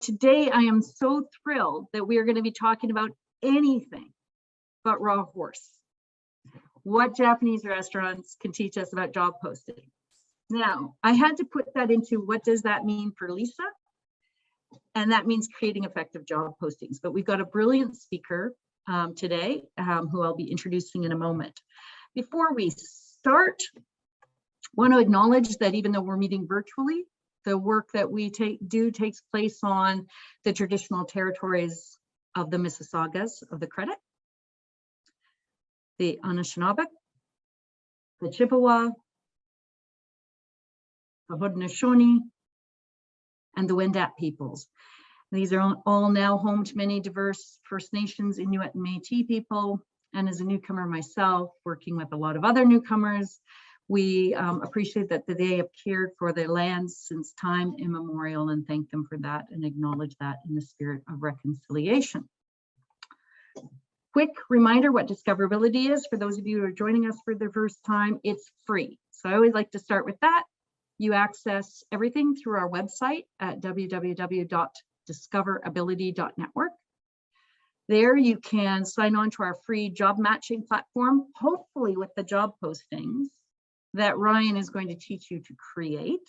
today I am so thrilled that we are going to be talking about anything but raw horse. What Japanese restaurants can teach us about job posting. Now, I had to put that into what does that mean for Lisa? And that means creating effective job postings. But we've got a brilliant speaker today who I'll be introducing in a moment. Before we start, I want to acknowledge that even though we're meeting virtually, the work that we do takes place on the traditional territories of the Mississaugas of the Credit, the Anishinaabe, the Chippewa, the Haudenosaunee, and the Wendat peoples. These are all now home to many diverse First Nations, Inuit, and Métis people. And as a newcomer myself, working with a lot of other newcomers, we appreciate that they have cared for their lands since time immemorial and thank them for that and acknowledge that in the spirit of reconciliation. Quick reminder what discoverability is for those of you who are joining us for the first time. It's free. So I always like to start with that. You access everything through our website at www.discoverability.network. There you can sign on to our free job matching platform, hopefully with the job postings that Ryan is going to teach you to create,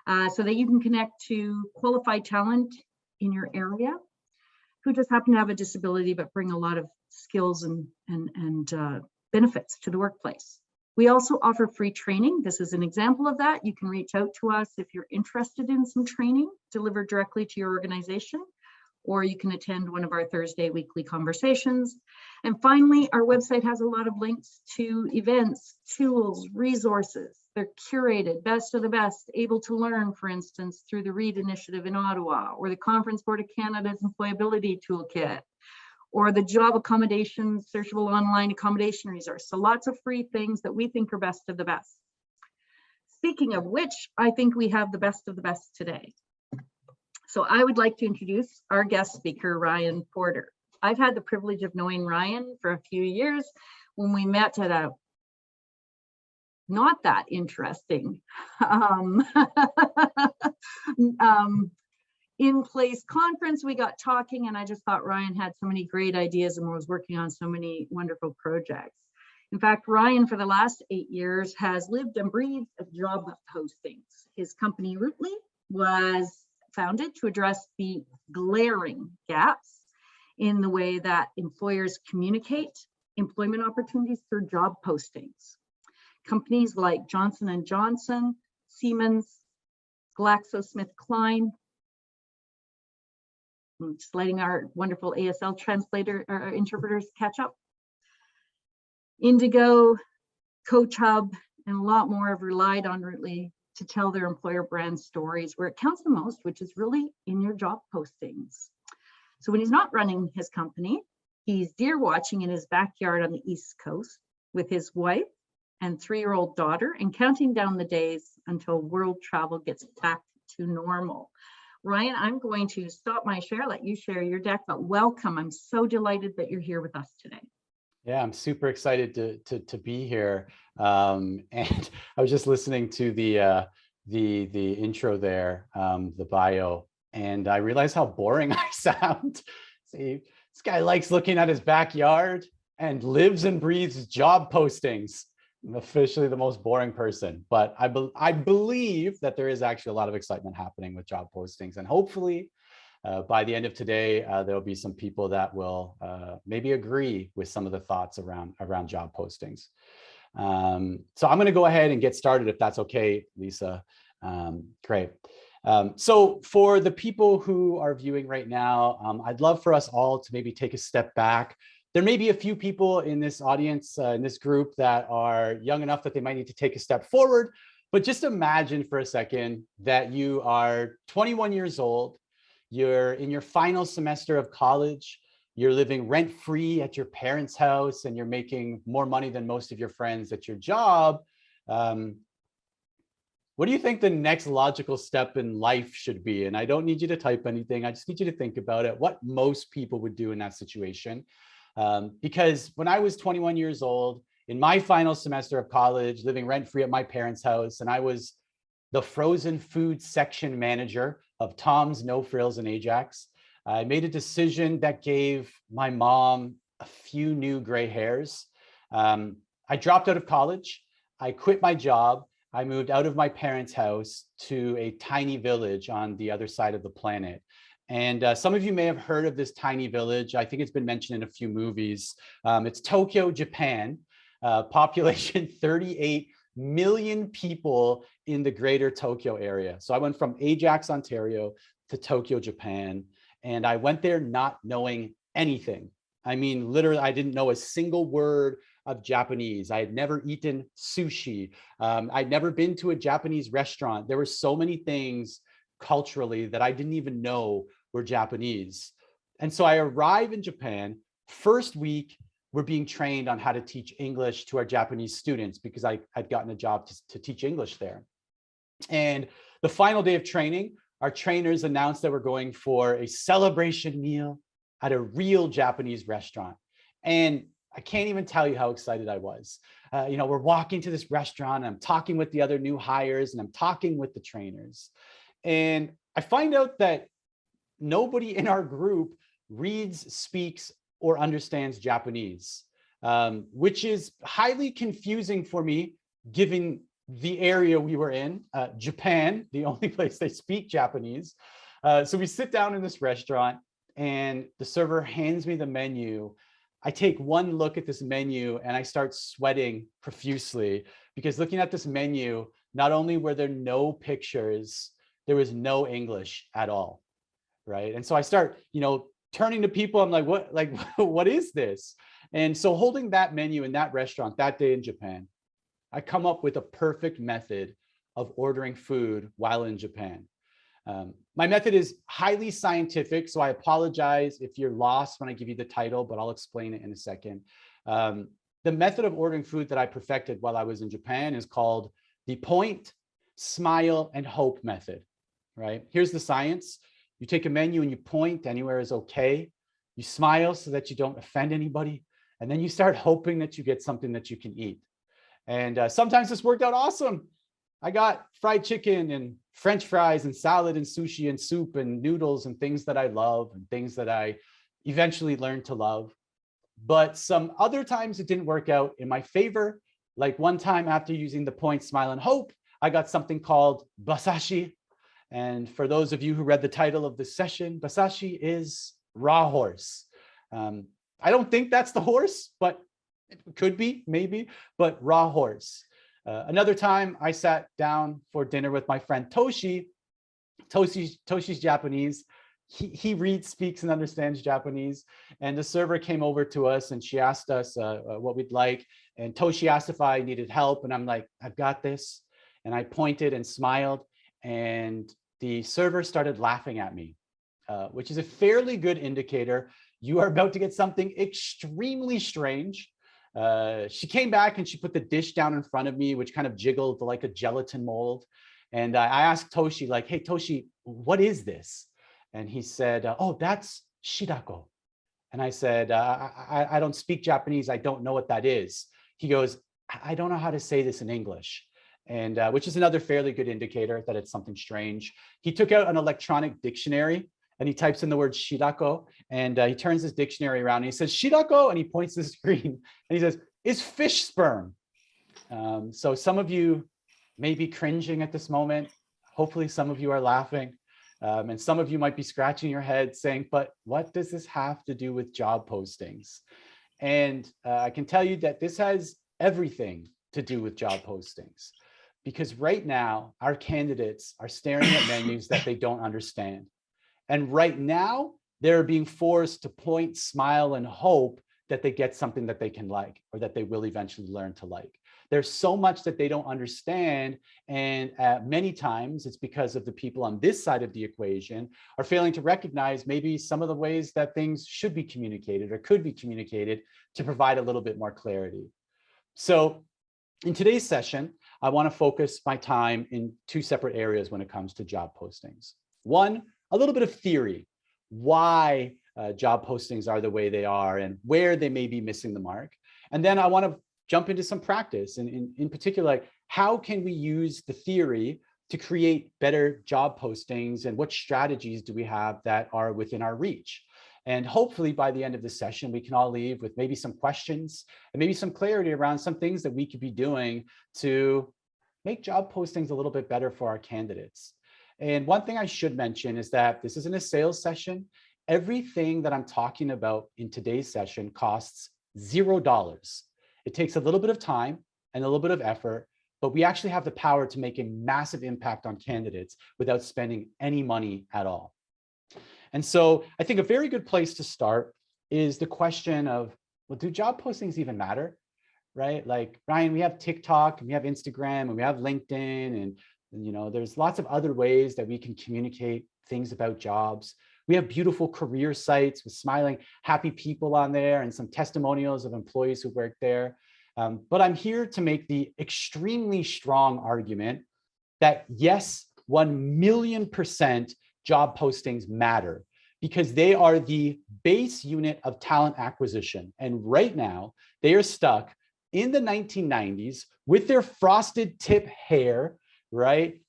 so that you can connect to qualified talent in your area who just happen to have a disability but bring a lot of skills and benefits to the workplace. We also offer free training. This is an example of that. You can reach out to us if you're interested in some training delivered directly to your organization, or you can attend one of our Thursday weekly conversations. And finally, our website has a lot of links to events, tools, resources. They're curated, best of the best, able to learn, for instance, through the READ initiative in Ottawa, or the Conference Board of Canada's Employability Toolkit, or the Job Accommodation Searchable Online Accommodation Resource. So lots of free things that we think are best of the best. Speaking of which, I think we have the best of the best today. So I would like to introduce our guest speaker, Ryan Porter. I've had the privilege of knowing Ryan for a few years when we met at a not that interesting in-place conference. We got talking and I just thought Ryan had so many great ideas and was working on so many wonderful projects. In fact, Ryan for the last 8 years has lived and breathed job postings. His company Rootly was founded to address the glaring gaps in the way that employers communicate employment opportunities through job postings. Companies like Johnson & Johnson, Siemens, GlaxoSmithKline, I'm just letting our wonderful ASL translator or interpreters catch up, Indigo, Coach Hub, and a lot more have relied on Rootly to tell their employer brand stories where it counts the most, which is really in your job postings. So when he's not running his company, he's deer watching in his backyard on the East Coast with his wife and 3-year-old daughter and counting down the days until world travel gets back to normal. Ryan, I'm going to stop my share, let you share your deck, but welcome. I'm so delighted that you're here with us today. Yeah, I'm super excited to be here. And I was just listening to the intro there, the bio, and I realized how boring I sound. See, this guy likes looking at his backyard and lives and breathes job postings. I'm officially the most boring person, but I believe that there is actually a lot of excitement happening with job postings, and hopefully by the end of today, there'll be some people that will maybe agree with some of the thoughts around job postings. So I'm going to go ahead and get started if that's okay, Lisa. Great. So for the people who are viewing right now, I'd love for us all to maybe take a step back. There may be a few people in this audience, in this group, that are young enough that they might need to take a step forward. But just imagine for a second that you are 21 years old. You're in your final semester of college, you're living rent-free at your parents' house, and you're making more money than most of your friends at your job. What do you think the next logical step in life should be? And I don't need you to type anything. I just need you to think about it, what most people would do in that situation. Because when I was 21 years old, in my final semester of college, living rent-free at my parents' house, and I was the frozen food section manager of Tom's No Frills in Ajax. I made a decision that gave my mom a few new gray hairs. I dropped out of college. I quit my job. I moved out of my parents' house to a tiny village on the other side of the planet. And some of you may have heard of this tiny village. I think it's been mentioned in a few movies. It's Tokyo, Japan, population 38 million people in the greater Tokyo area. So I went from Ajax, Ontario to Tokyo, Japan. And I went there not knowing anything. I mean, literally, I didn't know a single word of Japanese. I had never eaten sushi. I'd never been to a Japanese restaurant. There were so many things culturally that I didn't even know were Japanese. And so I arrive in Japan. First week, we're being trained on how to teach English to our Japanese students because I had gotten a job to teach English there. And the final day of training, our trainers announced that we're going for a celebration meal at a real Japanese restaurant. And I can't even tell you how excited I was. We're walking to this restaurant, and I'm talking with the other new hires, and I'm talking with the trainers. And I find out that nobody in our group reads, speaks, or understands Japanese, which is highly confusing for me, given the area we were in, Japan, the only place they speak Japanese. So we sit down in this restaurant, and the server hands me the menu. I take one look at this menu and I start sweating profusely because looking at this menu, not only were there no pictures, there was no English at all, right? And so I start, turning to people. I'm like, what is this? And so holding that menu in that restaurant that day in Japan, I come up with a perfect method of ordering food while in Japan. My method is highly scientific, so I apologize if you're lost when I give you the title, but I'll explain it in a second. The method of ordering food that I perfected while I was in Japan is called the point, smile, and hope method, right? Here's the science. You take a menu and you point, anywhere is okay. You smile so that you don't offend anybody. And then you start hoping that you get something that you can eat. And sometimes this worked out awesome. I got fried chicken and French fries and salad and sushi and soup and noodles and things that I love and things that I eventually learned to love. But some other times it didn't work out in my favor. Like one time after using the point, smile, and hope, I got something called basashi. And for those of you who read the title of this session, basashi is raw horse. I don't think that's the horse, but it could be, maybe, but raw horse. Another time I sat down for dinner with my friend Toshi. Toshi's Japanese. He reads, speaks, and understands Japanese. And the server came over to us and she asked us what we'd like. And Toshi asked if I needed help. And I'm like, I've got this. And I pointed and smiled. And the server started laughing at me, which is a fairly good indicator. You are about to get something extremely strange. She came back and she put the dish down in front of me, which kind of jiggled like a gelatin mold. And I asked Toshi, like, hey, Toshi, what is this? And he said, oh, that's shirako. And I said, I don't speak Japanese. I don't know what that is. He goes, I don't know how to say this in English. And which is another fairly good indicator that it's something strange. He took out an electronic dictionary and he types in the word shirako, and he turns his dictionary around and he says, shirako, and he points to the screen and he says, is fish sperm. So some of you may be cringing at this moment. Hopefully some of you are laughing. And some of you might be scratching your head saying, but what does this have to do with job postings? And I can tell you that this has everything to do with job postings, because right now our candidates are staring at menus that they don't understand. And right now they're being forced to point, smile, and hope that they get something that they can like, or that they will eventually learn to like. There's so much that they don't understand. And many times it's because of the people on this side of the equation are failing to recognize maybe some of the ways that things should be communicated or could be communicated to provide a little bit more clarity. So in today's session, I want to focus my time in two separate areas when it comes to job postings. One, a little bit of theory, why job postings are the way they are and where they may be missing the mark. And then I want to jump into some practice, and in particular, like, how can we use the theory to create better job postings, and what strategies do we have that are within our reach? And hopefully by the end of the session, we can all leave with maybe some questions and maybe some clarity around some things that we could be doing to make job postings a little bit better for our candidates. And one thing I should mention is that this isn't a sales session. Everything that I'm talking about in today's session costs $0. It takes a little bit of time and a little bit of effort, but we actually have the power to make a massive impact on candidates without spending any money at all. And so I think a very good place to start is the question of, well, do job postings even matter? Right? Like, Ryan, we have TikTok and we have Instagram and we have LinkedIn, and there's lots of other ways that we can communicate things about jobs. We have beautiful career sites with smiling, happy people on there and some testimonials of employees who work there. But I'm here to make the extremely strong argument that yes, 1,000,000% job postings matter, because they are the base unit of talent acquisition. And right now, they are stuck in the 1990s with their frosted tip hair, right?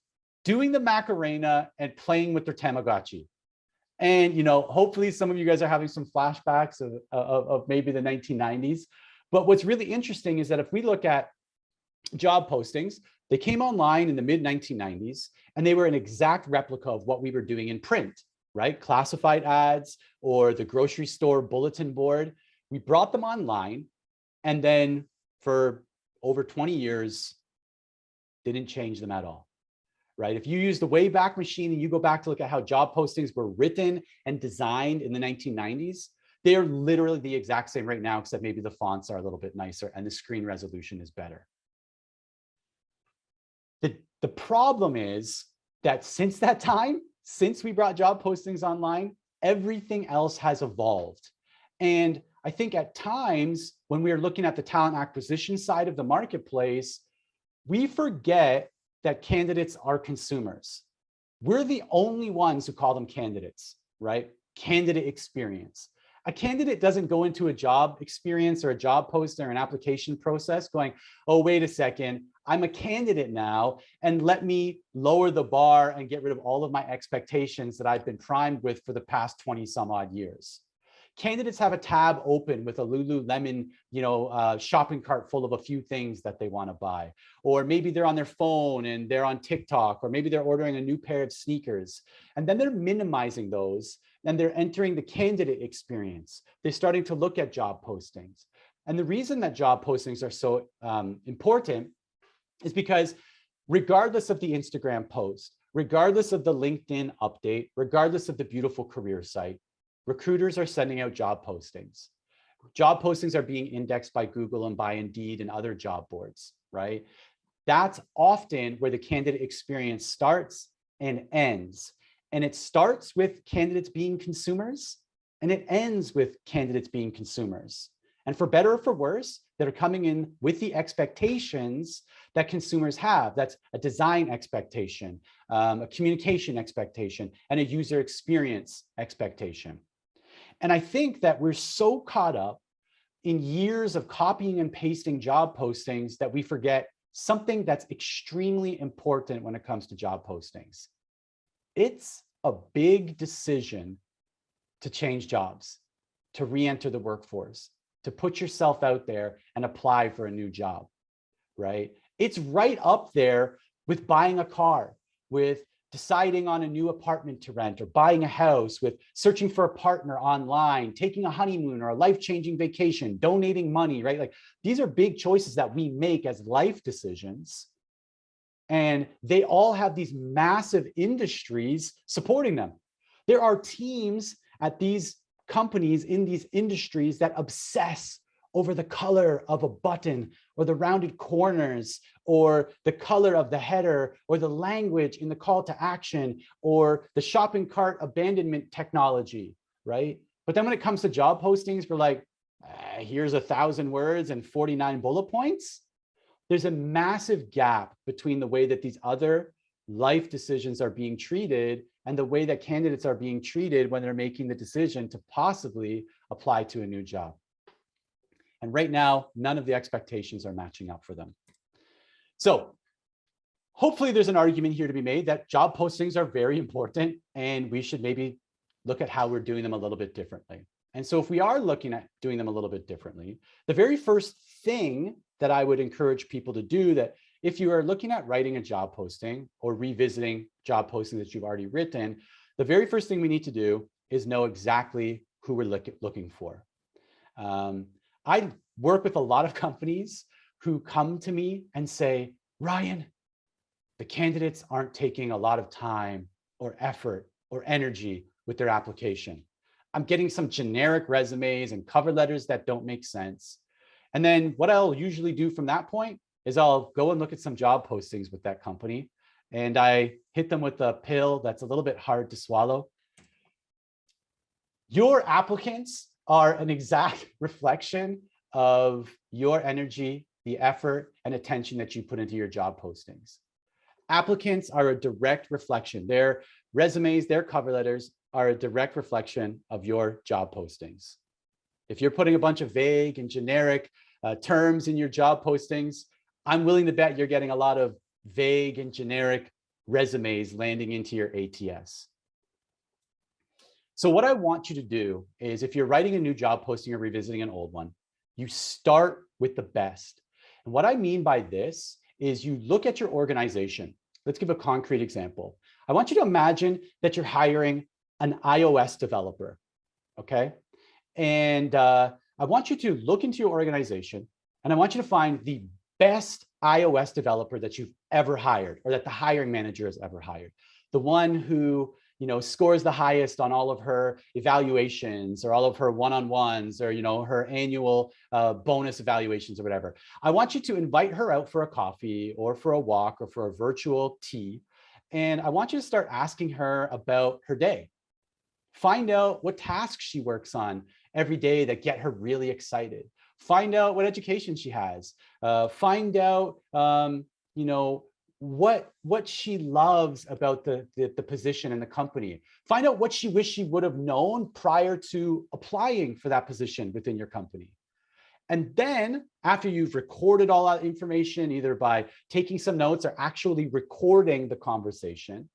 Doing the Macarena and playing with their Tamagotchi. And hopefully some of you guys are having some flashbacks of maybe the 1990s. But what's really interesting is that if we look at job postings, they came online in the mid-1990s, and they were an exact replica of what we were doing in print, right? Classified ads or the grocery store bulletin board. We brought them online, and then for over 20 years, didn't change them at all, right? If you use the Wayback Machine and you go back to look at how job postings were written and designed in the 1990s, they are literally the exact same right now, except maybe the fonts are a little bit nicer and the screen resolution is better. The problem is that since that time, since we brought job postings online, everything else has evolved. And I think at times when we are looking at the talent acquisition side of the marketplace, we forget that candidates are consumers. We're the only ones who call them candidates, right? Candidate experience. A candidate doesn't go into a job experience or a job post or an application process going, oh, wait a second, I'm a candidate now, and let me lower the bar and get rid of all of my expectations that I've been primed with for the past 20 some odd years. Candidates have a tab open with a Lululemon, shopping cart full of a few things that they want to buy. Or maybe they're on their phone and they're on TikTok, or maybe they're ordering a new pair of sneakers. And then they're minimizing those and they're entering the candidate experience. They're starting to look at job postings. And the reason that job postings are so important is because regardless of the Instagram post, regardless of the LinkedIn update, regardless of the beautiful career site, recruiters are sending out job postings. Job postings are being indexed by Google and by Indeed and other job boards, right? That's often where the candidate experience starts and ends. And it starts with candidates being consumers, and it ends with candidates being consumers. And for better or for worse, that are coming in with the expectations that consumers have. That's a design expectation, a communication expectation, and a user experience expectation. And I think that we're so caught up in years of copying and pasting job postings that we forget something that's extremely important when it comes to job postings. It's a big decision to change jobs, to re-enter the workforce, to put yourself out there and apply for a new job, right? It's right up there with buying a car, with deciding on a new apartment to rent, or buying a house, with searching for a partner online, taking a honeymoon or a life-changing vacation, donating money, right? Like, these are big choices that we make as life decisions. And they all have these massive industries supporting them. There are teams at these companies in these industries that obsess over the color of a button, or the rounded corners, or the color of the header, or the language in the call to action, or the shopping cart abandonment technology, right? But then when it comes to job postings, we're like, here's 1,000 words and 49 bullet points. There's a massive gap between the way that these other life decisions are being treated and the way that candidates are being treated when they're making the decision to possibly apply to a new job. And right now, none of the expectations are matching up for them. So hopefully there's an argument here to be made that job postings are very important and we should maybe look at how we're doing them a little bit differently. And so if we are looking at doing them a little bit differently, the very first thing that I would encourage people to do, that if you are looking at writing a job posting or revisiting job postings that you've already written, the very first thing we need to do is know exactly who we're looking for. I work with a lot of companies who come to me and say, Ryan, the candidates aren't taking a lot of time or effort or energy with their application. I'm getting some generic resumes and cover letters that don't make sense. And then what I'll usually do from that point is I'll go and look at some job postings with that company, and I hit them with a pill that's a little bit hard to swallow. Your applicants are an exact reflection of your energy, the effort and attention that you put into your job postings. Applicants are a direct reflection. Their resumes, their cover letters are a direct reflection of your job postings. If you're putting a bunch of vague and generic terms in your job postings, I'm willing to bet you're getting a lot of vague and generic resumes landing into your ATS. So what I want you to do is, if you're writing a new job posting or revisiting an old one, you start with the best. And what I mean by this is you look at your organization. Let's give a concrete example. I want you to imagine that you're hiring an iOS developer, okay? And I want you to look into your organization, and I want you to find the best iOS developer that you've ever hired, or that the hiring manager has ever hired. The one who, you know, scores the highest on all of her evaluations or all of her one-on-ones, or, you know, her annual bonus evaluations or whatever. I want you to invite her out for a coffee or for a walk or for a virtual tea. And I want you to start asking her about her day. Find out what tasks she works on every day that get her really excited. Find out what education she has. Find out, you know, what she loves about the position and the company. Find out what she wished she would have known prior to applying for that position within your company. And then after you've recorded all that information, either by taking some notes or actually recording the conversation,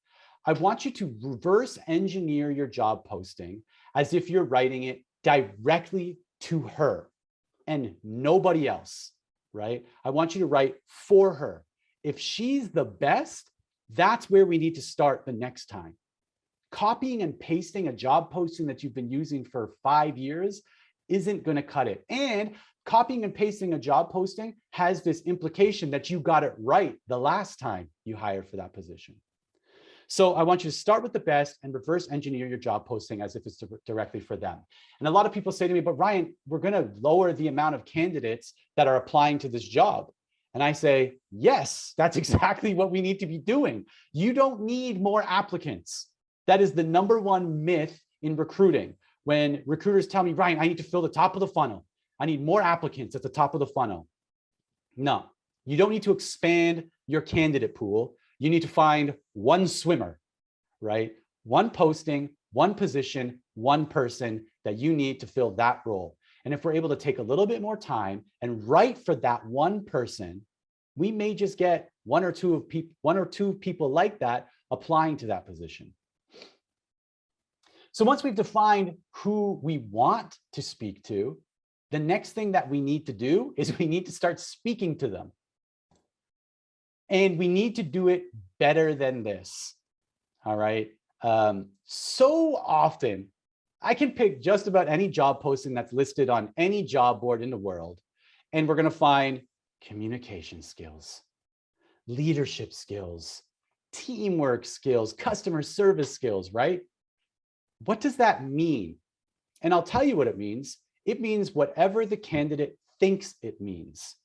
I want you to reverse engineer your job posting as if you're writing it directly to her and nobody else, right? I want you to write for her. If she's the best, that's where we need to start the next time. Copying and pasting a job posting that you've been using for 5 years isn't going to cut it. And copying and pasting a job posting has this implication that you got it right the last time you hired for that position. So I want you to start with the best and reverse engineer your job posting as if it's directly for them. And a lot of people say to me, but Ryan, we're going to lower the amount of candidates that are applying to this job. And I say, yes, that's exactly what we need to be doing. You don't need more applicants. That is the #1 myth in recruiting. When recruiters tell me, Ryan, I need to fill the top of the funnel. I need more applicants at the top of the funnel. No, you don't need to expand your candidate pool. You need to find one swimmer, right? One posting, one position, one person that you need to fill that role. And if we're able to take a little bit more time and write for that one person, we may just get one or two people like that applying to that position. So once we've defined who we want to speak to, the next thing that we need to do is we need to start speaking to them. And we need to do it better than this. All right. So often, I can pick just about any job posting that's listed on any job board in the world, and we're going to find communication skills, leadership skills, teamwork skills, customer service skills, right? What does that mean? And I'll tell you what it means. It means whatever the candidate thinks it means.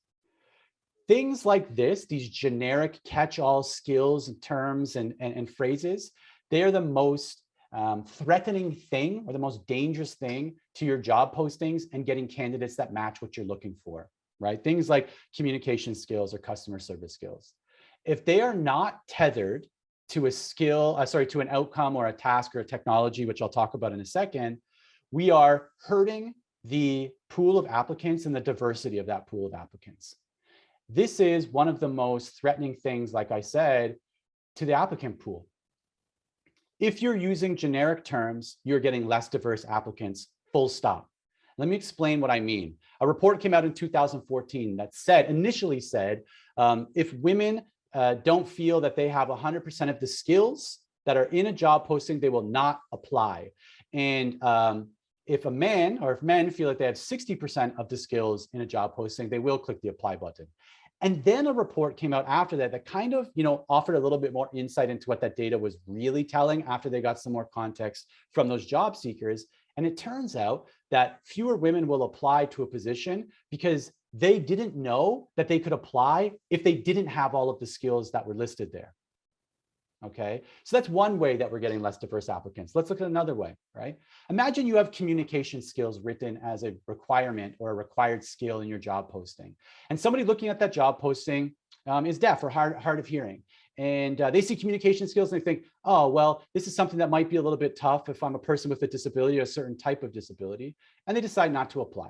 Things like this, these generic catch-all skills and terms and phrases, they are the most threatening thing or the most dangerous thing to your job postings and getting candidates that match what you're looking for, right? Things like communication skills or customer service skills. If they are not tethered to a skill, to an outcome or a task or a technology, which I'll talk about in a second, we are hurting the pool of applicants and the diversity of that pool of applicants. this is one of the most threatening things, like I said, to the applicant pool. If you're using generic terms, you're getting less diverse applicants, full stop. Let me explain what I mean. A report came out in 2014 that initially said, if women don't feel that they have 100% of the skills that are in a job posting, they will not apply. And if men feel like they have 60% of the skills in a job posting, they will click the apply button. And then a report came out after that kind of, offered a little bit more insight into what that data was really telling after they got some more context from those job seekers. And it turns out that fewer women will apply to a position because they didn't know that they could apply if they didn't have all of the skills that were listed there. Okay, so that's one way that we're getting less diverse applicants. Let's look at another way, right? Imagine you have communication skills written as a requirement or a required skill in your job posting. And somebody looking at that job posting is deaf or hard of hearing. And they see communication skills and they think, oh, well, this is something that might be a little bit tough if I'm a person with a disability, a certain type of disability, and they decide not to apply.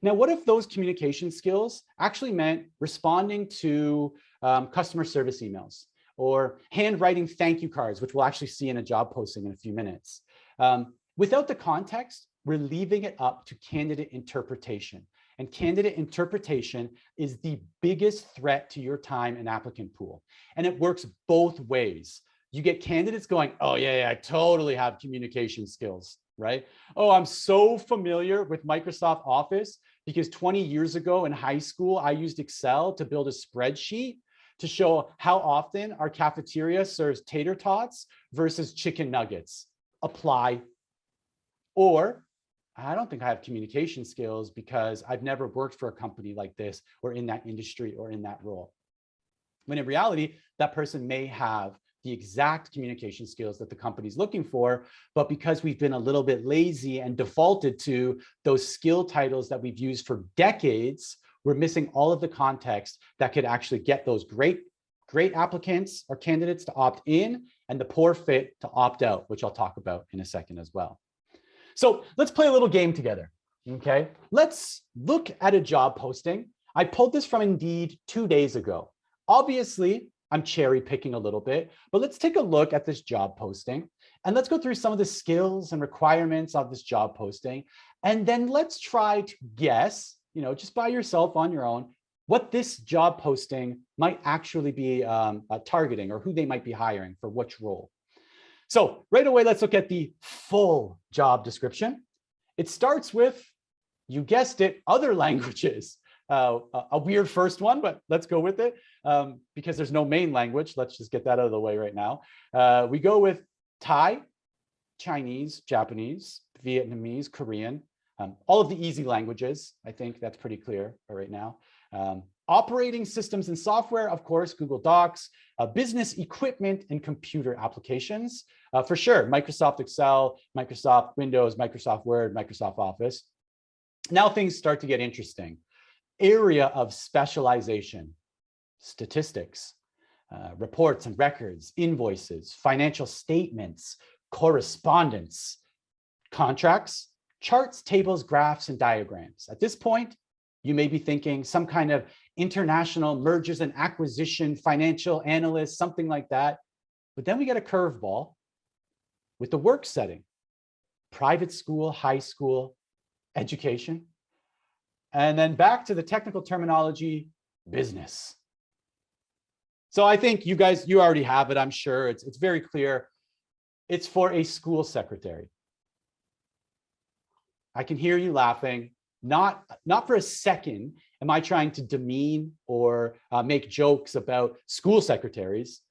Now, what if those communication skills actually meant responding to customer service emails, or handwriting thank you cards, which we'll actually see in a job posting in a few minutes? Without the context, we're leaving it up to candidate interpretation. And candidate interpretation is the biggest threat to your time and applicant pool. And it works both ways. You get candidates going, oh yeah, I totally have communication skills, right? Oh, I'm so familiar with Microsoft Office because 20 years ago in high school, I used Excel to build a spreadsheet to show how often our cafeteria serves tater tots versus chicken nuggets. Apply. Or, I don't think I have communication skills because I've never worked for a company like this or in that industry or in that role. When in reality, that person may have the exact communication skills that the company's looking for, but because we've been a little bit lazy and defaulted to those skill titles that we've used for decades, we're missing all of the context that could actually get those great applicants or candidates to opt in and the poor fit to opt out, which I'll talk about in a second as well. So let's play a little game together, okay? Let's look at a job posting. I pulled this from Indeed 2 days ago. Obviously, I'm cherry picking a little bit, but let's take a look at this job posting and let's go through some of the skills and requirements of this job posting. And then let's try to guess, just by yourself on your own, what this job posting might actually be targeting or who they might be hiring for which role. So right away, let's look at the full job description. It starts with, you guessed it, other languages. A weird first one, but let's go with it because there's no main language. Let's just get that out of the way right now. We go with Thai, Chinese, Japanese, Vietnamese, Korean, all of the easy languages. I think that's pretty clear right now. Operating systems and software, of course, Google Docs, business equipment and computer applications. For sure, Microsoft Excel, Microsoft Windows, Microsoft Word, Microsoft Office. Now things start to get interesting. Area of specialization, statistics, reports and records, invoices, financial statements, correspondence, contracts, charts, tables, graphs, and diagrams. At this point, you may be thinking some kind of international mergers and acquisition, financial analyst, something like that. But then we get a curveball with the work setting, private school, high school, education, and then back to the technical terminology, business. So I think you already have it, I'm sure. It's very clear. It's for a school secretary. I can hear you laughing. Not for a second am I trying to demean or make jokes about school secretaries,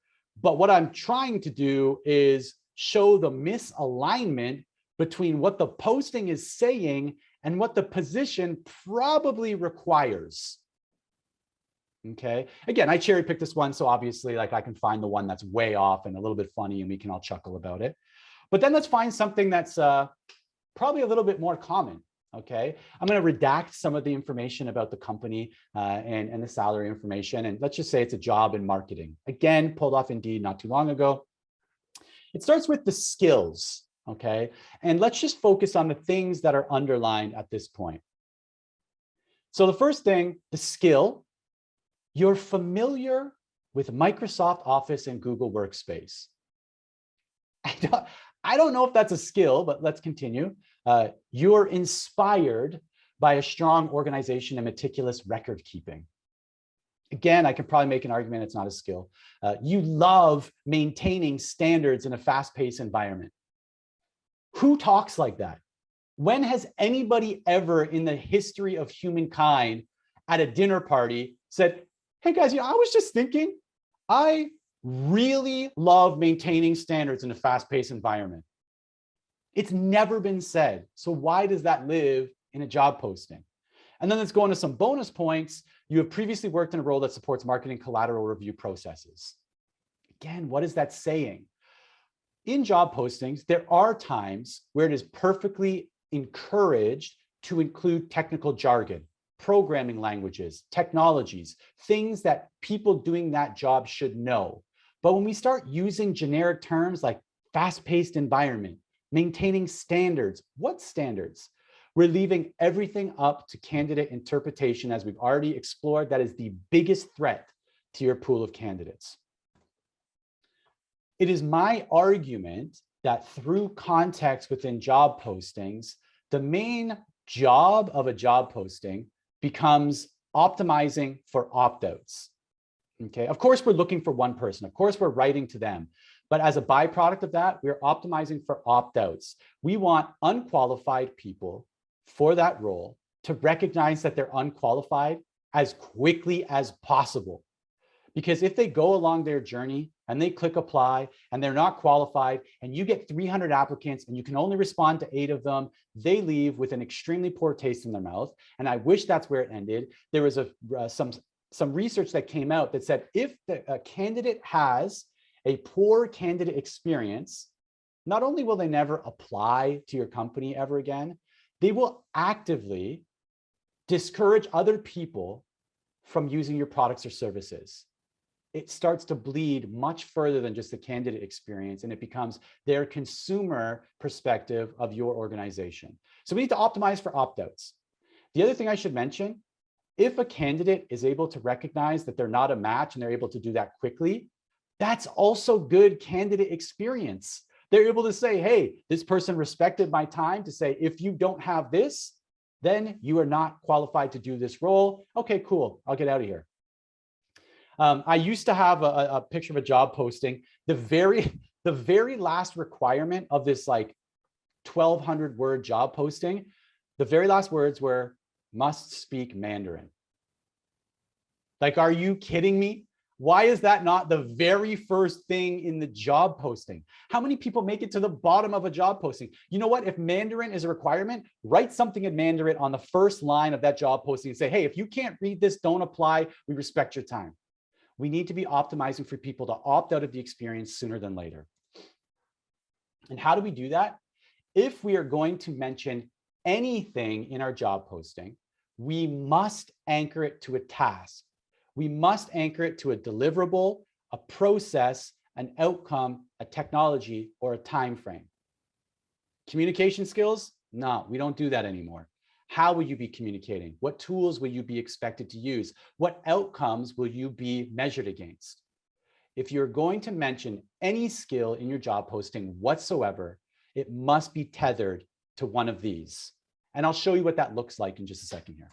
but what I'm trying to do is show the misalignment between what the posting is saying and what the position probably requires. Okay, again, I cherry picked this one, so obviously I can find the one that's way off and a little bit funny and we can all chuckle about it. But then let's find something that's probably a little bit more common. Okay, I'm going to redact some of the information about the company and the salary information. And let's just say it's a job in marketing. Again, pulled off Indeed not too long ago. It starts with the skills. Okay, and let's just focus on the things that are underlined at this point. So the first thing, the skill, You're familiar with Microsoft Office and Google Workspace. I don't know if that's a skill, but let's continue. You're inspired by a strong organization and meticulous record keeping. Again, I could probably make an argument it's not a skill. You love maintaining standards in a fast-paced environment. Who talks like that? When has anybody ever in the history of humankind at a dinner party said, hey guys, I was just thinking, I really love maintaining standards in a fast-paced environment. It's never been said. So why does that live in a job posting? And then let's go into some bonus points. You have previously worked in a role that supports marketing collateral review processes. Again, what is that saying? In job postings, there are times where it is perfectly encouraged to include technical jargon, programming languages, technologies, things that people doing that job should know. But when we start using generic terms like fast-paced environment, maintaining standards, what standards? We're leaving everything up to candidate interpretation, as we've already explored. That is the biggest threat to your pool of candidates. It is my argument that through context within job postings, the main job of a job posting becomes optimizing for opt-outs. Okay, of course, we're looking for one person. Of course, we're writing to them. But as a byproduct of that, we're optimizing for opt-outs. We want unqualified people for that role to recognize that they're unqualified as quickly as possible. Because if they go along their journey and they click apply and they're not qualified and you get 300 applicants and you can only respond to 8 of them, they leave with an extremely poor taste in their mouth. And I wish that's where it ended. There was some research that came out that said if a candidate has a poor candidate experience, not only will they never apply to your company ever again, they will actively discourage other people from using your products or services. It starts to bleed much further than just the candidate experience, and it becomes their consumer perspective of your organization. So we need to optimize for opt-outs. The other thing I should mention, if a candidate is able to recognize that they're not a match and they're able to do that quickly, that's also good candidate experience. They're able to say, hey, this person respected my time to say, if you don't have this, then you are not qualified to do this role. Okay, cool, I'll get out of here. I used to have a picture of a job posting. The very last requirement of this like 1,200 word job posting, the very last words were must speak Mandarin. Like, are you kidding me? Why is that not the very first thing in the job posting? How many people make it to the bottom of a job posting? You know what? If Mandarin is a requirement, write something in Mandarin on the first line of that job posting and say, hey, if you can't read this, don't apply. We respect your time. We need to be optimizing for people to opt out of the experience sooner than later. And how do we do that? If we are going to mention anything in our job posting, we must anchor it to a task. We must anchor it to a deliverable, a process, an outcome, a technology, or a time frame. Communication skills? No, we don't do that anymore. How will you be communicating? What tools will you be expected to use? What outcomes will you be measured against? If you're going to mention any skill in your job posting whatsoever, it must be tethered to one of these. And I'll show you what that looks like in just a second here.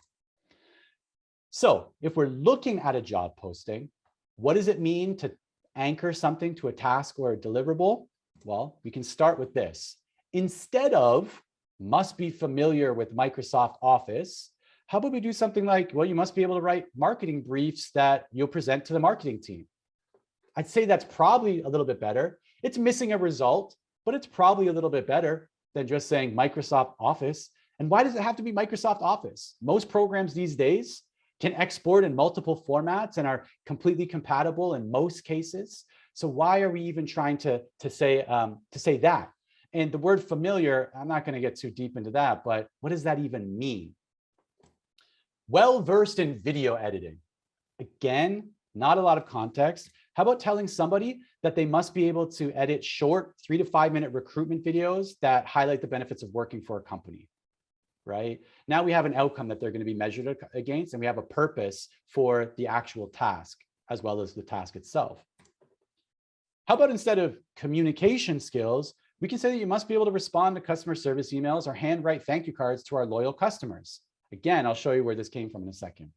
So if we're looking at a job posting, what does it mean to anchor something to a task or a deliverable? Well, we can start with this. Instead of must be familiar with Microsoft Office, how about we do something like, well, you must be able to write marketing briefs that you'll present to the marketing team. I'd say that's probably a little bit better. It's missing a result, but it's probably a little bit better than just saying Microsoft Office. And why does it have to be Microsoft Office? Most programs these days can export in multiple formats and are completely compatible in most cases. So why are we even trying to say that? And the word familiar, I'm not going to get too deep into that, but what does that even mean? Well-versed in video editing. Again, not a lot of context. How about telling somebody that they must be able to edit short 3 to 5 minute recruitment videos that highlight the benefits of working for a company? right? Now we have an outcome that they're going to be measured against, and we have a purpose for the actual task as well as the task itself. How about instead of communication skills, we can say that you must be able to respond to customer service emails or handwrite thank you cards to our loyal customers. Again, I'll show you where this came from in a second.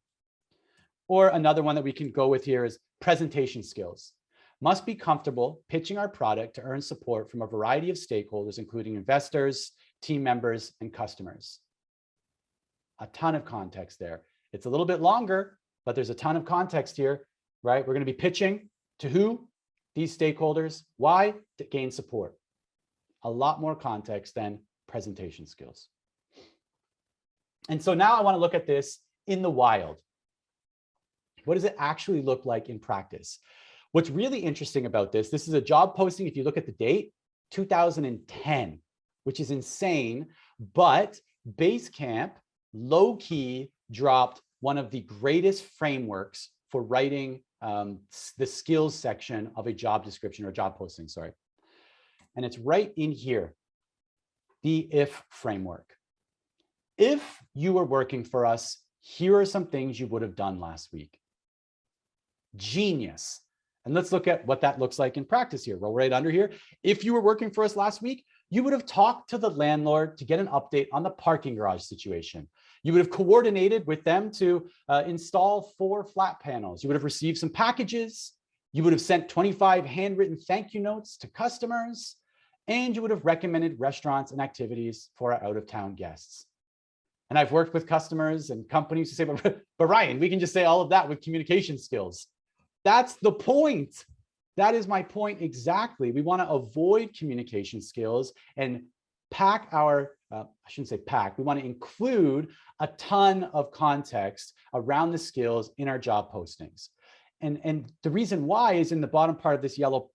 Or another one that we can go with here is presentation skills. Must be comfortable pitching our product to earn support from a variety of stakeholders, including investors, team members, and customers. A ton of context there. It's a little bit longer, but there's a ton of context here, right? We're going to be pitching to who? These stakeholders. Why? To gain support. A lot more context than presentation skills. And so now I want to look at this in the wild. What does it actually look like in practice? What's really interesting about this is a job posting, if you look at the date, 2010, which is insane, but Basecamp low-key dropped one of the greatest frameworks for writing the skills section of a job description or job posting, sorry. And it's right in here, the if framework. If you were working for us, here are some things you would have done last week. Genius. And let's look at what that looks like in practice here. Well, right under here, if you were working for us last week, you would have talked to the landlord to get an update on the parking garage situation. You would have coordinated with them to install 4 flat panels. You would have received some packages. You would have sent 25 handwritten thank you notes to customers, and you would have recommended restaurants and activities for our out-of-town guests. And I've worked with customers and companies who say, but Ryan, we can just say all of that with communication skills. That's the point. That is my point exactly. We want to avoid communication skills and pack our, I shouldn't say pack, we want to include a ton of context around the skills in our job postings. And the reason why is in the bottom part of this yellow,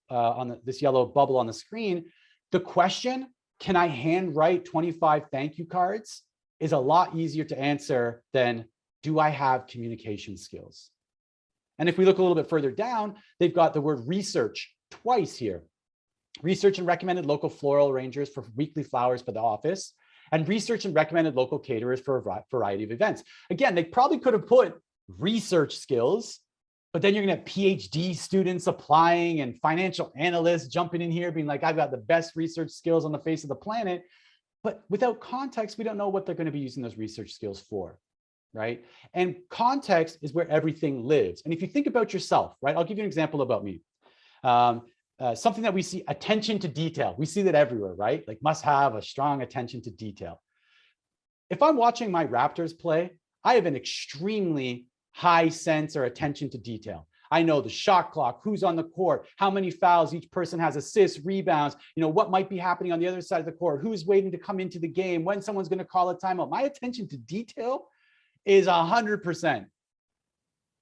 this yellow bubble on the screen, the question, can I handwrite 25 thank you cards, is a lot easier to answer than, do I have communication skills? And if we look a little bit further down, they've got the word research twice here. Research and recommended local floral arrangers for weekly flowers for the office, and research and recommended local caterers for a variety of events. Again, they probably could have put research skills, but then you're gonna have PhD students applying and financial analysts jumping in here being like, I've got the best research skills on the face of the planet. But without context, we don't know what they're going to be using those research skills for, right? And context is where everything lives. And if you think about yourself, right? I'll give you an example about me. Something that we see, attention to detail. We see that everywhere, right? Like must have a strong attention to detail. If I'm watching my Raptors play, I have an extremely high sense or attention to detail. I know the shot clock, who's on the court, how many fouls each person has, assists, rebounds, what might be happening on the other side of the court, who's waiting to come into the game, when someone's going to call a timeout. My attention to detail is 100%.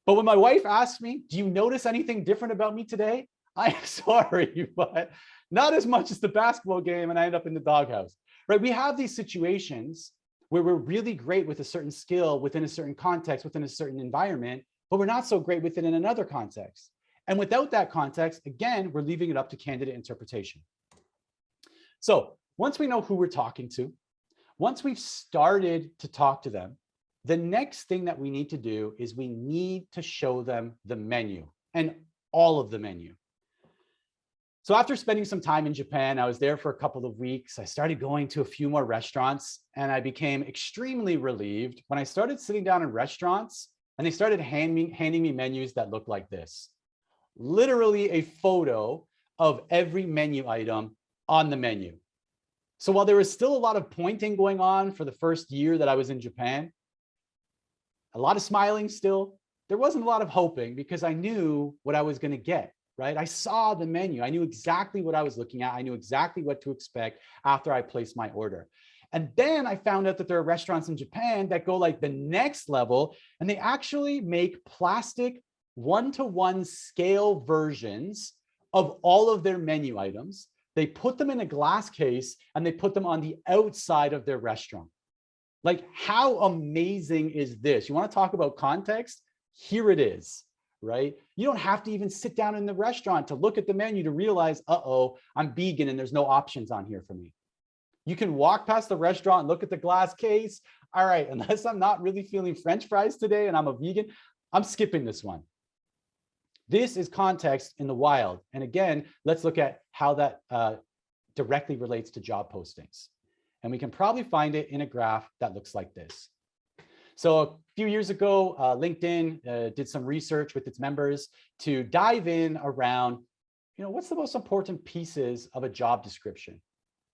But when my wife asks me, do you notice anything different about me today? I'm sorry, but not as much as the basketball game and I end up in the doghouse, right? We have these situations where we're really great with a certain skill within a certain context, within a certain environment, but we're not so great with it in another context. And without that context, again, we're leaving it up to candidate interpretation. So once we know who we're talking to, once we've started to talk to them, the next thing that we need to do is we need to show them the menu and all of the menu. So after spending some time in Japan, I was there for a couple of weeks. I started going to a few more restaurants, and I became extremely relieved when I started sitting down in restaurants and they started handing me menus that looked like this. Literally a photo of every menu item on the menu. So while there was still a lot of pointing going on for the first year that I was in Japan, a lot of smiling still, there wasn't a lot of hoping because I knew what I was going to get, right? I saw the menu. I knew exactly what I was looking at. I knew exactly what to expect after I placed my order. And then I found out that there are restaurants in Japan that go like the next level, and they actually make plastic one-to-one scale versions of all of their menu items. They put them in a glass case and they put them on the outside of their restaurant. Like, how amazing is this? You want to talk about context? Here it is, right? You don't have to even sit down in the restaurant to look at the menu to realize, uh-oh, I'm vegan and there's no options on here for me. You can walk past the restaurant and look at the glass case. All right, unless I'm not really feeling French fries today and I'm a vegan, I'm skipping this one. This is context in the wild. And again, let's look at how that directly relates to job postings. And we can probably find it in a graph that looks like this. So a few years ago, LinkedIn did some research with its members to dive in around, what's the most important pieces of a job description,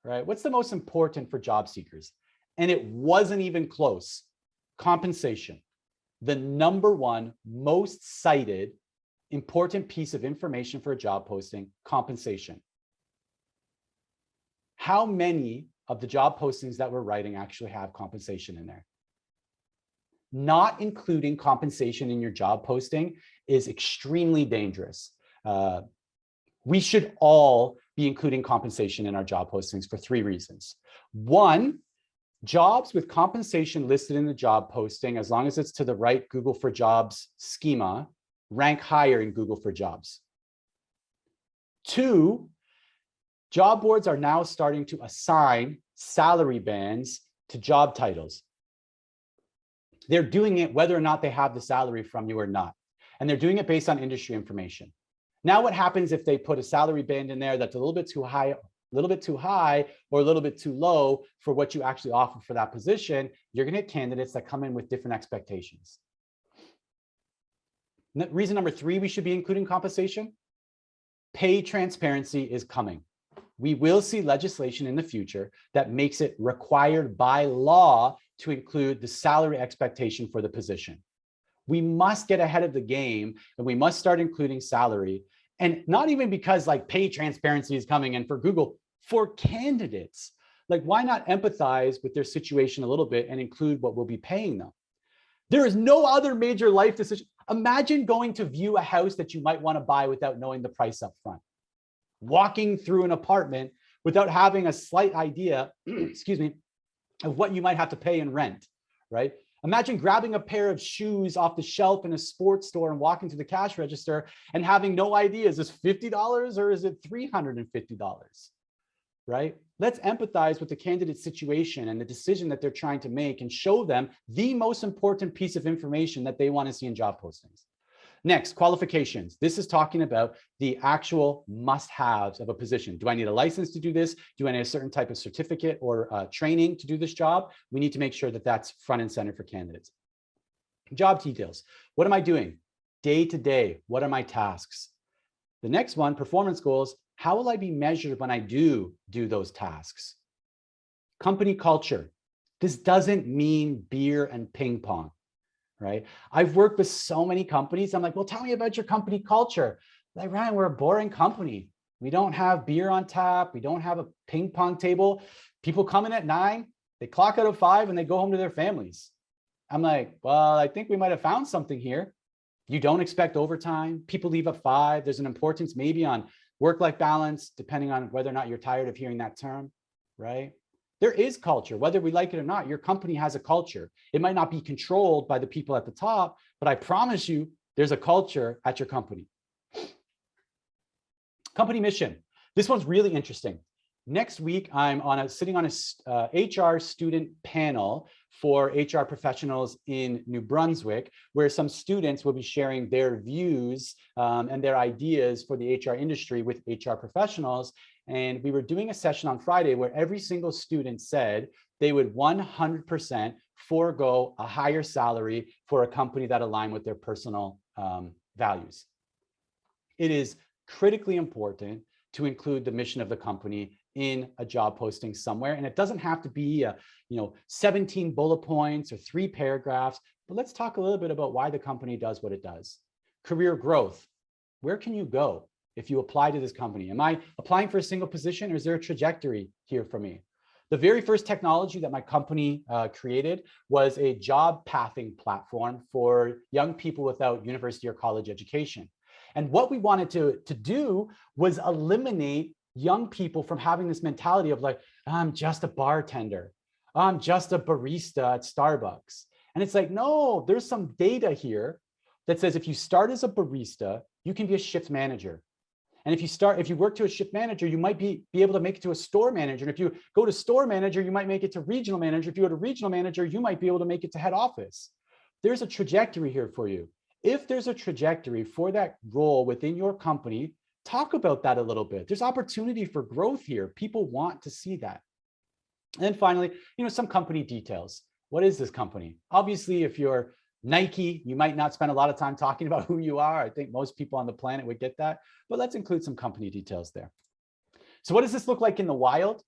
right? What's the most important for job seekers? And it wasn't even close. Compensation, the number one most cited important piece of information for a job posting, compensation. How many of the job postings that we're writing actually have compensation in there? Not including compensation in your job posting is extremely dangerous. We should all be including compensation in our job postings for 3 reasons. One, jobs with compensation listed in the job posting, as long as it's to the right Google for Jobs schema, rank higher in Google for Jobs. 2, job boards are now starting to assign salary bands to job titles. They're doing it whether or not they have the salary from you or not. And they're doing it based on industry information. Now, what happens if they put a salary band in there that's a little bit too high, or a little bit too low for what you actually offer for that position? You're going to get candidates that come in with different expectations. Reason number 3, we should be including compensation. Pay transparency is coming. We will see legislation in the future that makes it required by law to include the salary expectation for the position. We must get ahead of the game and we must start including salary. And not even because pay transparency is coming in for Google, for candidates. Why not empathize with their situation a little bit and include what we'll be paying them? There is no other major life decision. Imagine going to view a house that you might want to buy without knowing the price up front. Walking through an apartment without having a slight idea, excuse me, of what you might have to pay in rent, right? Imagine grabbing a pair of shoes off the shelf in a sports store and walking to the cash register and having no idea, is this $50 or is it $350, right? Let's empathize with the candidate's situation and the decision that they're trying to make and show them the most important piece of information that they want to see in job postings. Next, qualifications. This is talking about the actual must-haves of a position. Do I need a license to do this? Do I need a certain type of certificate or training to do this job? We need to make sure that that's front and center for candidates. Job details. What am I doing? Day to day, what are my tasks? The next one, performance goals. How will I be measured when I do those tasks? Company culture. This doesn't mean beer and ping pong. Right? I've worked with so many companies. I'm like, well, tell me about your company culture. Like, Ryan, we're a boring company. We don't have beer on tap. We don't have a ping pong table. People come in at 9, they clock out at 5 and they go home to their families. I'm like, well, I think we might have found something here. You don't expect overtime. People leave at 5. There's an importance maybe on work-life balance, depending on whether or not you're tired of hearing that term, right? There is culture, whether we like it or not. Your company has a culture. It might not be controlled by the people at the top, but I promise you, there's a culture at your company. Company mission. This one's really interesting. Next week, I'm sitting on a HR student panel for HR professionals in New Brunswick, where some students will be sharing their views and their ideas for the HR industry with HR professionals. And we were doing a session on Friday where every single student said they would 100% forego a higher salary for a company that aligned with their personal values. It is critically important to include the mission of the company in a job posting somewhere. And it doesn't have to be 17 bullet points or 3 paragraphs, but let's talk a little bit about why the company does what it does. Career growth. Where can you go if you apply to this company? Am I applying for a single position, or is there a trajectory here for me? The very first technology that my company created was a job pathing platform for young people without university or college education. And what we wanted to do was eliminate young people from having this mentality of like, I'm just a bartender. I'm just a barista at Starbucks. And it's like, no, there's some data here that says if you start as a barista, you can be a shift manager. And if you work to a shift manager, you might be able to make it to a store manager. And if you go to store manager, you might make it to regional manager. If you go to regional manager, you might be able to make it to head office. There's a trajectory here for you. If there's a trajectory for that role within your company, talk about that a little bit. There's opportunity for growth here. People want to see that. And then finally, some company details. What is this company? Obviously, if you're Nike, you might not spend a lot of time talking about who you are. I think most people on the planet would get that, but let's include some company details there. So what does this look like in the wild?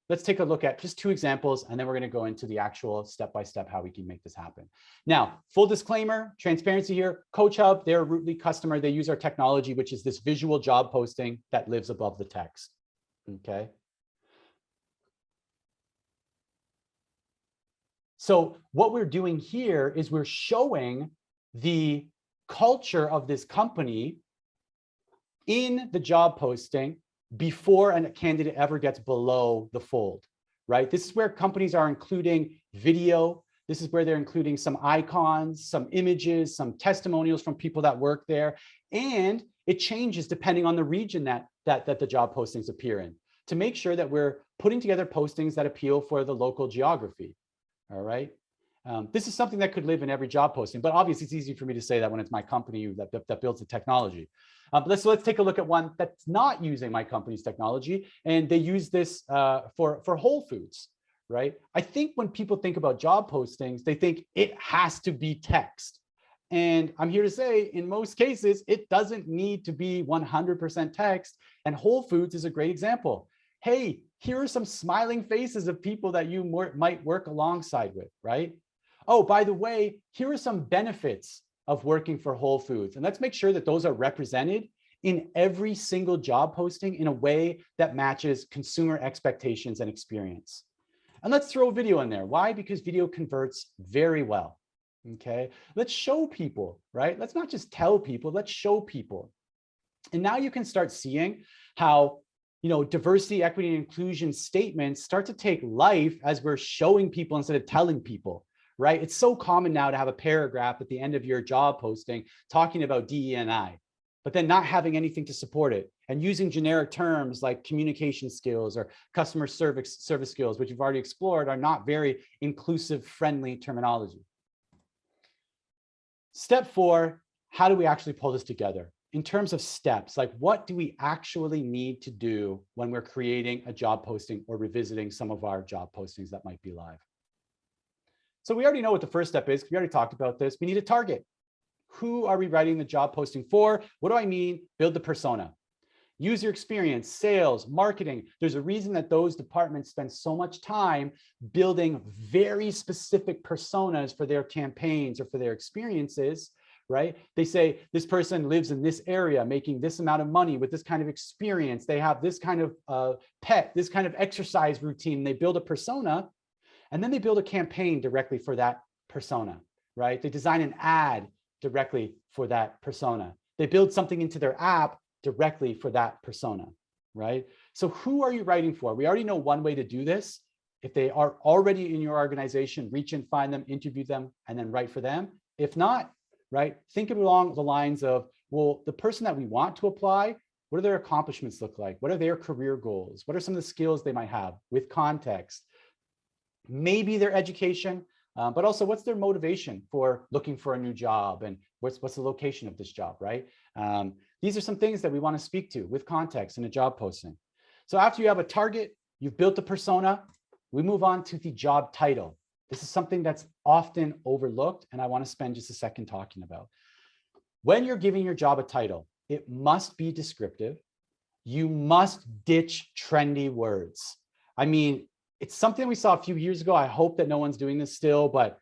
Let's take a look at just 2 examples, and then we're going to go into the actual step-by-step how we can make this happen. Now, full disclaimer, transparency here, Coach Hub, they're a Rootly customer. They use our technology, which is this visual job posting that lives above the text. Okay. So what we're doing here is we're showing the culture of this company in the job posting before a candidate ever gets below the fold, right? This is where companies are including video. This is where they're including some icons, some images, some testimonials from people that work there. And it changes depending on the region that the job postings appear in, to make sure that we're putting together postings that appeal for the local geography. All right. This is something that could live in every job posting, but obviously it's easy for me to say that when it's my company that builds the technology. But let's take a look at one that's not using my company's technology, and they use this for Whole Foods, right? I think when people think about job postings, they think it has to be text. And I'm here to say, in most cases, it doesn't need to be 100% text, and Whole Foods is a great example. Hey, here are some smiling faces of people that you might work alongside with, right? Oh, by the way, here are some benefits of working for Whole Foods. And let's make sure that those are represented in every single job posting in a way that matches consumer expectations and experience. And let's throw a video in there. Why? Because video converts very well. Okay, let's show people, right? Let's not just tell people, let's show people. And now you can start seeing how diversity, equity, and inclusion statements start to take life as we're showing people instead of telling people, right? It's so common now to have a paragraph at the end of your job posting talking about DE&I, but then not having anything to support it and using generic terms like communication skills or customer service skills, which you've already explored, are not very inclusive, friendly terminology. Step 4, how do we actually pull this together? In terms of steps, like what do we actually need to do when we're creating a job posting or revisiting some of our job postings that might be live? So we already know what the first step is. We already talked about this. We need a target. Who are we writing the job posting for? What do I mean? Build the persona. User experience, sales, marketing. There's a reason that those departments spend so much time building very specific personas for their campaigns or for their experiences, right? They say this person lives in this area, making this amount of money with this kind of experience. They have this kind of pet, this kind of exercise routine. They build a persona, and then they build a campaign directly for that persona, right? They design an ad directly for that persona. They build something into their app directly for that persona, right? So who are you writing for? We already know one way to do this. If they are already in your organization, reach and find them, interview them, and then write for them. If not, right, think along the lines of, well, the person that we want to apply, what do their accomplishments look like? What are their career goals? What are some of the skills they might have with context? Maybe their education, but also what's their motivation for looking for a new job, and what's the location of this job, right? These are some things that we want to speak to with context in a job posting. So after you have a target, you've built the persona, we move on to the job title. This is something that's often overlooked, and I want to spend just a second talking about. When you're giving your job a title, it must be descriptive. You must ditch trendy words. I mean, it's something we saw a few years ago. I hope that no one's doing this still, but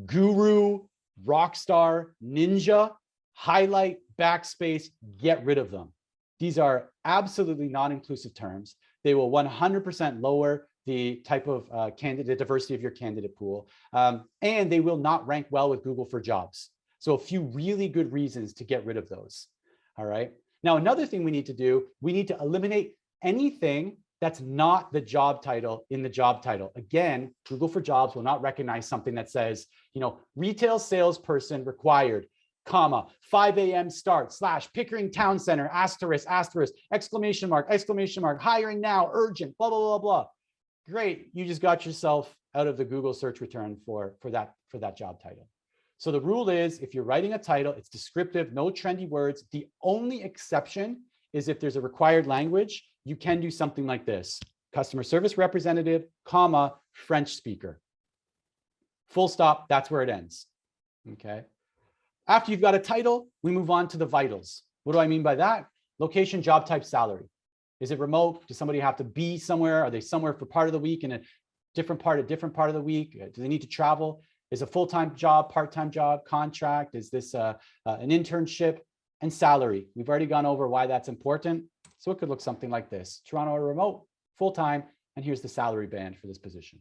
guru, rockstar, ninja, highlight, backspace, get rid of them. These are absolutely non-inclusive terms. They will 100% lower the type of candidate diversity of your candidate pool, and they will not rank well with Google for jobs. So a few really good reasons to get rid of those. All right. Now, another thing we need to do, we need to eliminate anything that's not the job title in the job title. Again, Google for Jobs will not recognize something that says, retail salesperson required. comma, 5 a.m. start, / Pickering Town Center, asterisk, asterisk, exclamation mark, hiring now, urgent, blah, blah, blah, blah. Great, you just got yourself out of the Google search return for that job title. So the rule is, if you're writing a title, it's descriptive, no trendy words. The only exception is if there's a required language, you can do something like this: customer service representative, comma, French speaker. Full stop, that's where it ends, okay? After you've got a title, we move on to the vitals. What do I mean by that? Location, job type, salary. Is it remote? Does somebody have to be somewhere? Are they somewhere for part of the week and a different part of the week? Do they need to travel? Is a full-time job, part-time job, contract? Is this an internship? And salary. We've already gone over why that's important. So it could look something like this: Toronto or remote, full-time, and here's the salary band for this position.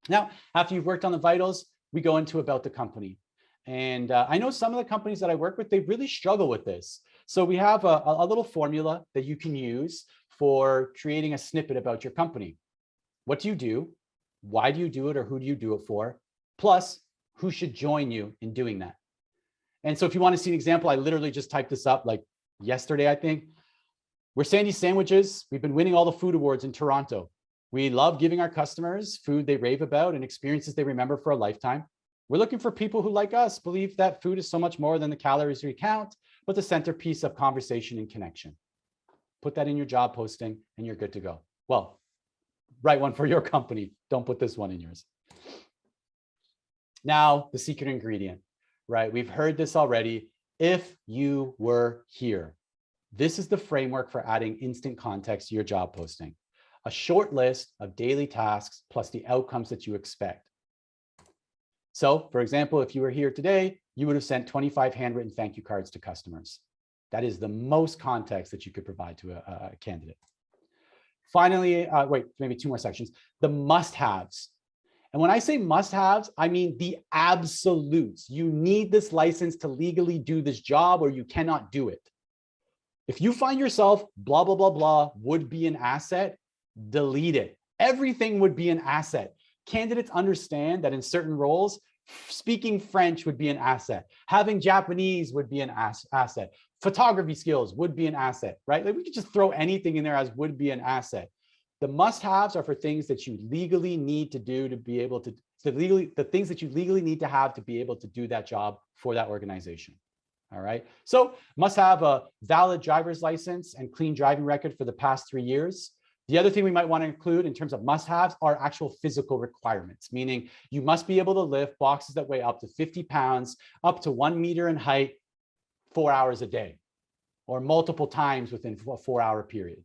Now, after you've worked on the vitals, we go into about the company. And I know some of the companies that I work with, they really struggle with this. So we have a little formula that you can use for creating a snippet about your company. What do you do? Why do you do it, or who do you do it for? Plus, who should join you in doing that? And so if you want to see an example, I literally just typed this up like yesterday, I think. We're Sandy's Sandwiches. We've been winning all the food awards in Toronto. We love giving our customers food they rave about and experiences they remember for a lifetime. We're looking for people who, like us, believe that food is so much more than the calories we count, but the centerpiece of conversation and connection. Put that in your job posting and you're good to go. Well, write one for your company. Don't put this one in yours. Now, the secret ingredient, right? We've heard this already. If you were here, this is the framework for adding instant context to your job posting. A short list of daily tasks plus the outcomes that you expect. So, for example, if you were here today, you would have sent 25 handwritten thank you cards to customers. That is the most context that you could provide to a candidate. Finally, wait, maybe 2 more sections. The must-haves. And when I say must-haves, I mean the absolutes. You need this license to legally do this job, or you cannot do it. If you find yourself blah, blah, blah, blah, would be an asset, delete it. Everything would be an asset. Candidates understand that in certain roles, speaking French would be an asset. Having Japanese would be an asset. Photography skills would be an asset, right? Like we could just throw anything in there as would be an asset. The must-haves are for things that you legally need to do to be able to, the things that you legally need to have to be able to do that job for that organization. All right. So must have a valid driver's license and clean driving record for the past 3 years. The other thing we might want to include in terms of must-haves are actual physical requirements, meaning you must be able to lift boxes that weigh up to 50 pounds, up to 1 meter in height, 4 hours a day, or multiple times within a 4-hour period.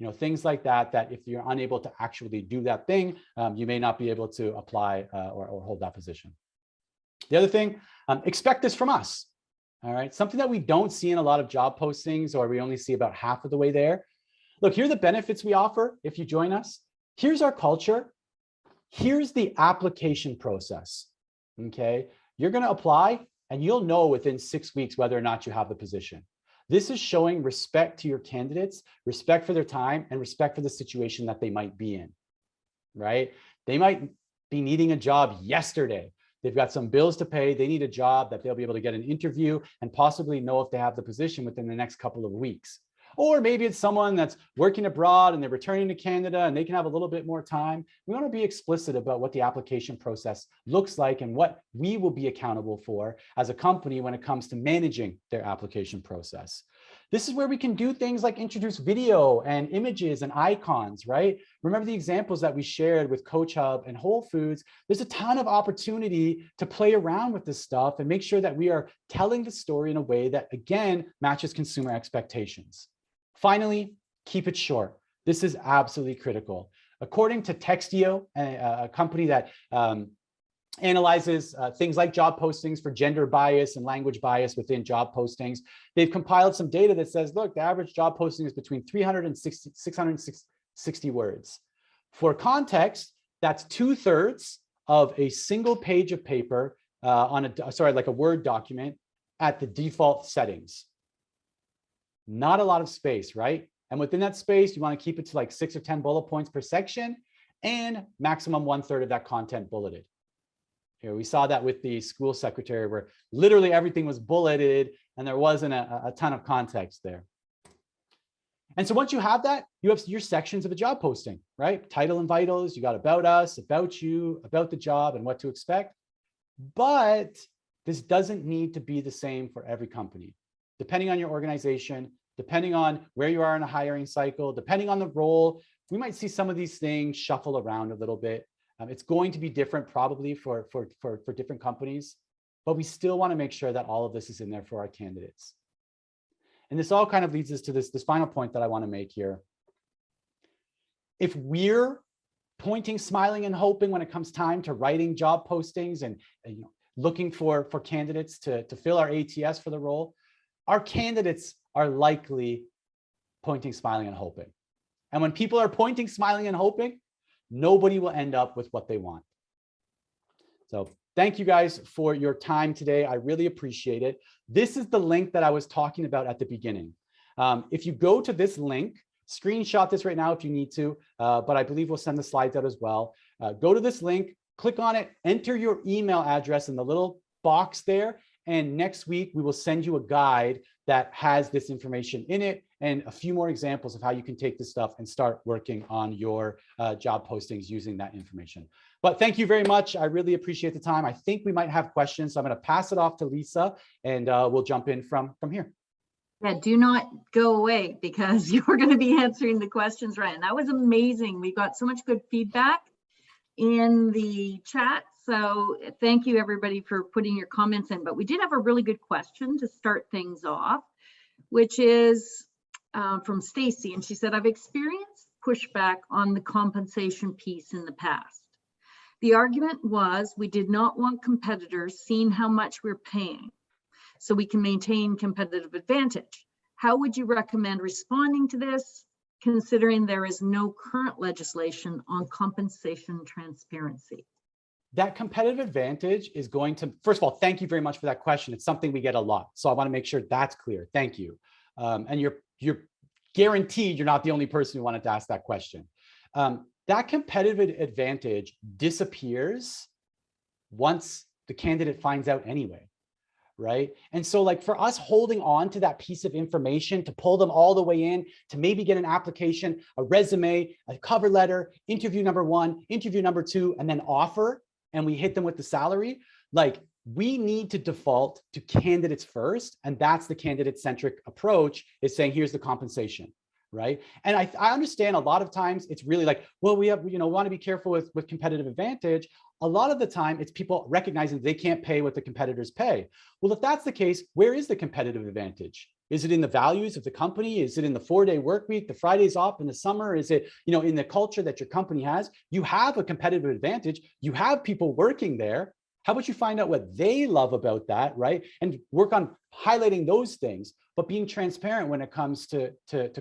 You know, things like that, that if you're unable to actually do that thing, you may not be able to apply or hold that position. The other thing, expect this from us. All right, something that we don't see in a lot of job postings, or we only see about half of the way there. Look, here are the benefits we offer if you join us. Here's our culture. Here's the application process, okay? You're gonna apply and you'll know within 6 weeks whether or not you have the position. This is showing respect to your candidates, respect for their time, and respect for the situation that they might be in, right? They might be needing a job yesterday. They've got some bills to pay. They need a job that they'll be able to get an interview and possibly know if they have the position within the next couple of weeks. Or maybe it's someone that's working abroad and they're returning to Canada and they can have a little bit more time. We want to be explicit about what the application process looks like and what we will be accountable for as a company when it comes to managing their application process. This is where we can do things like introduce video and images and icons, right? Remember the examples that we shared with Coach Hub and Whole Foods. There's a ton of opportunity to play around with this stuff and make sure that we are telling the story in a way that, again, matches consumer expectations. Finally, keep it short. This is absolutely critical. According to Textio, a company that analyzes things like job postings for gender bias and language bias within job postings, they've compiled some data that says, look, the average job posting is between 300 and 660 words. For context, that's 2/3 of a single page of paper like a Word document at the default settings. Not a lot of space, right? And within that space, you want to keep it to like 6 or 10 bullet points per section and maximum 1/3 of that content bulleted. here. We saw that with the school secretary where literally everything was bulleted and there wasn't a ton of context there. And so once you have that, you have your sections of a job posting, right? Title and vitals, you got about us, about you, about the job and what to expect. But this doesn't need to be the same for every company. Depending on your organization, depending on where you are in a hiring cycle, depending on the role, we might see some of these things shuffle around a little bit. It's going to be different probably for different companies, but we still want to make sure that all of this is in there for our candidates. And this all kind of leads us to this final point that I want to make here. If we're pointing, smiling, and hoping when it comes time to writing job postings and looking for candidates to fill our ATS for the role, our candidates are likely pointing, smiling, and hoping. And when people are pointing, smiling, and hoping, nobody will end up with what they want. So thank you guys for your time today. I really appreciate it. This is the link that I was talking about at the beginning. If you go to this link, screenshot this right now if you need to, but I believe we'll send the slides out as well. Go to this link, click on it, enter your email address in the little box there, and next week we will send you a guide that has this information in it and a few more examples of how you can take this stuff and start working on your job postings using that information. But thank you very much. I really appreciate the time. I think we might have questions, so I'm going to pass it off to Lisa and we'll jump in from here. Yeah, do not go away because you're going to be answering the questions, Ryan. That was amazing. We got so much good feedback in the chat. So thank you everybody for putting your comments in, but we did have a really good question to start things off, which is from Stacy. And she said, I've experienced pushback on the compensation piece in the past. The argument was we did not want competitors seeing how much we're paying so we can maintain competitive advantage. How would you recommend responding to this, considering there is no current legislation on compensation transparency? That competitive advantage is going to, first of all, thank you very much for that question. It's something we get a lot. So I want to make sure that's clear. Thank you. And you're guaranteed you're not the only person who wanted to ask that question. That competitive advantage disappears once the candidate finds out anyway, right? And so like for us holding on to that piece of information to pull them all the way in, to maybe get an application, a resume, a cover letter, interview number 1, interview number 2, and then offer, and we hit them with the salary, like we need to default to candidates first. And that's the candidate-centric approach, is saying, here's the compensation, right? And I understand a lot of times it's really like, well, we want to be careful with competitive advantage. A lot of the time it's people recognizing they can't pay what the competitors pay. Well, if that's the case, where is the competitive advantage? Is it in the values of the company? Is it in the 4-day work week, the Fridays off in the summer? Is it, in the culture that your company has? You have a competitive advantage. You have people working there. How about you find out what they love about that, right? And work on highlighting those things, but being transparent when it comes to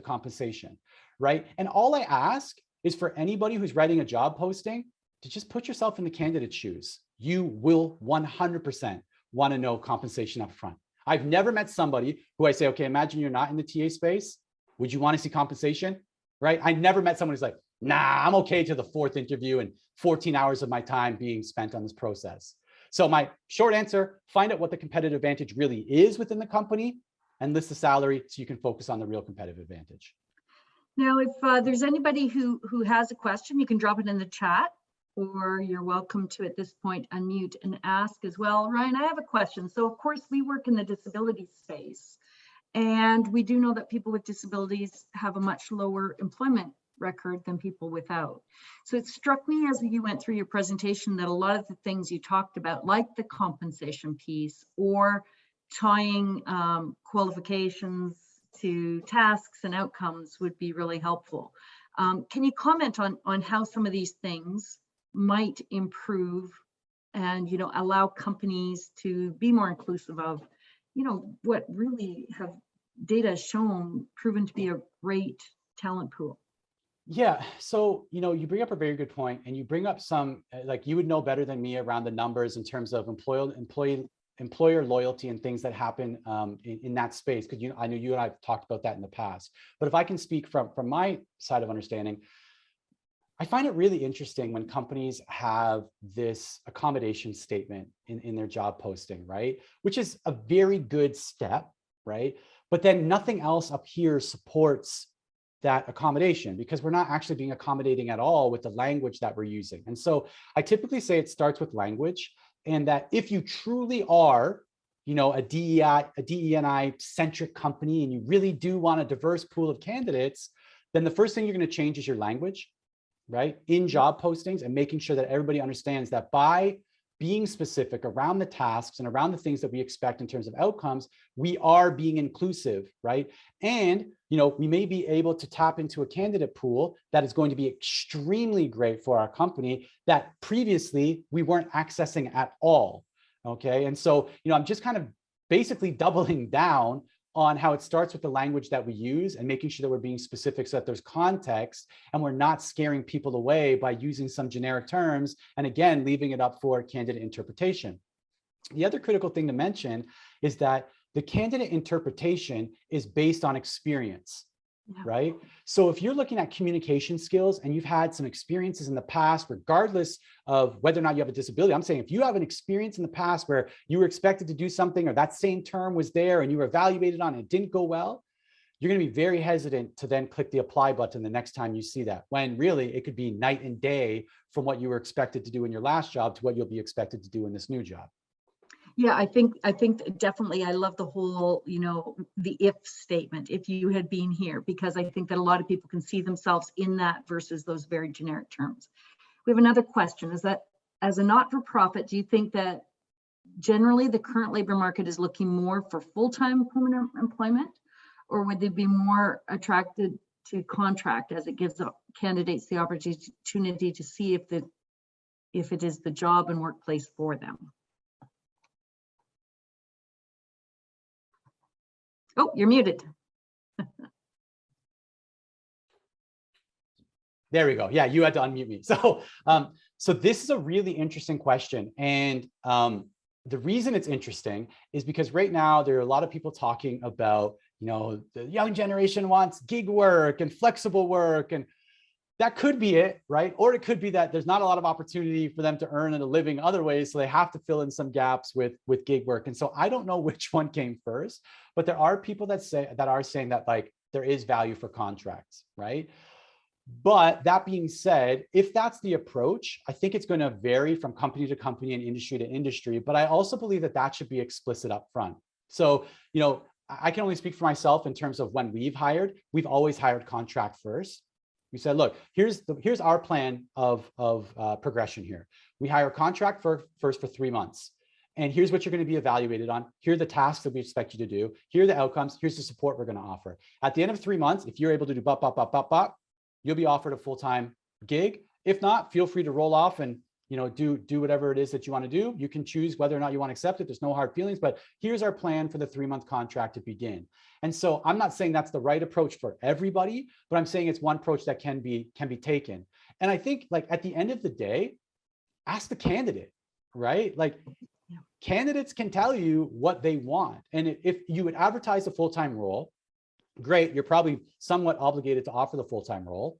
compensation, right? And all I ask is for anybody who's writing a job posting to just put yourself in the candidate's shoes. You will 100% want to know compensation up front. I've never met somebody who I say, okay, imagine you're not in the TA space. Would you want to see compensation, right? I never met someone who's like, nah, I'm okay to the 4th interview and 14 hours of my time being spent on this process. So my short answer, find out what the competitive advantage really is within the company and list the salary so you can focus on the real competitive advantage. Now, if there's anybody who has a question, you can drop it in the chat, or you're welcome to, at this point, unmute and ask as well. Ryan, I have a question. So of course we work in the disability space, and we do know that people with disabilities have a much lower employment record than people without. So it struck me as you went through your presentation that a lot of the things you talked about, like the compensation piece or tying qualifications to tasks and outcomes, would be really helpful. Can you comment on how some of these things might improve and allow companies to be more inclusive of what really have data shown proven to be a great talent pool? Yeah, so you bring up a very good point, and you bring up some, like, you would know better than me around the numbers in terms of employer loyalty and things that happen in that space, because I know you and I have talked about that in the past. But if I can speak from my side of understanding, I find it really interesting when companies have this accommodation statement in their job posting, right? Which is a very good step, right? But then nothing else up here supports that accommodation because we're not actually being accommodating at all with the language that we're using. And so I typically say it starts with language, and that if you truly are, a DE&I centric company, and you really do want a diverse pool of candidates, then the first thing you're going to change is your language, right, in job postings, and making sure that everybody understands that by being specific around the tasks and around the things that we expect in terms of outcomes, we are being inclusive, right? And, we may be able to tap into a candidate pool that is going to be extremely great for our company that previously we weren't accessing at all, okay? And so, I'm just kind of basically doubling down on how it starts with the language that we use and making sure that we're being specific so that there's context and we're not scaring people away by using some generic terms, and again, leaving it up for candidate interpretation. The other critical thing to mention is that the candidate interpretation is based on experience, right? So if you're looking at communication skills and you've had some experiences in the past, regardless of whether or not you have a disability, I'm saying if you have an experience in the past where you were expected to do something or that same term was there and you were evaluated on it, it didn't go well, you're going to be very hesitant to then click the apply button the next time you see that, when really it could be night and day from what you were expected to do in your last job to what you'll be expected to do in this new job. Yeah, I think definitely, I love the whole, the if statement, if you had been here, because I think that a lot of people can see themselves in that versus those very generic terms. We have another question, is that as a not-for-profit, do you think that generally the current labor market is looking more for full-time permanent employment, or would they be more attracted to contract as it gives candidates the opportunity to see if it is the job and workplace for them? Oh, you're muted. There we go. Yeah, you had to unmute me. So, so this is a really interesting question. And the reason it's interesting is because right now there are a lot of people talking about, the young generation wants gig work and flexible work, and that could be it, right? Or it could be that there's not a lot of opportunity for them to earn a living other ways, so they have to fill in some gaps with gig work. And so I don't know which one came first, but there are people that are saying that like there is value for contracts, right? But that being said, if that's the approach, I think it's going to vary from company to company and industry to industry. But I also believe that that should be explicit up front. So, I can only speak for myself in terms of when we've always hired contract first. We said, look, here's our plan of progression here. We hire contract first for 3 months. And here's what you're going to be evaluated on. Here are the tasks that we expect you to do. Here are the outcomes. Here's the support we're going to offer. At the end of 3 months, if you're able to do you'll be offered a full-time gig. If not, feel free to roll off and do whatever it is that you want to do. You can choose whether or not you want to accept it. There's no hard feelings, but here's our plan for the 3-month contract to begin. And so I'm not saying that's the right approach for everybody, but I'm saying it's one approach that can be taken. And I think like at the end of the day, ask the candidate, right? Like candidates can tell you what they want. And if you would advertise a full-time role, great, you're probably somewhat obligated to offer the full-time role.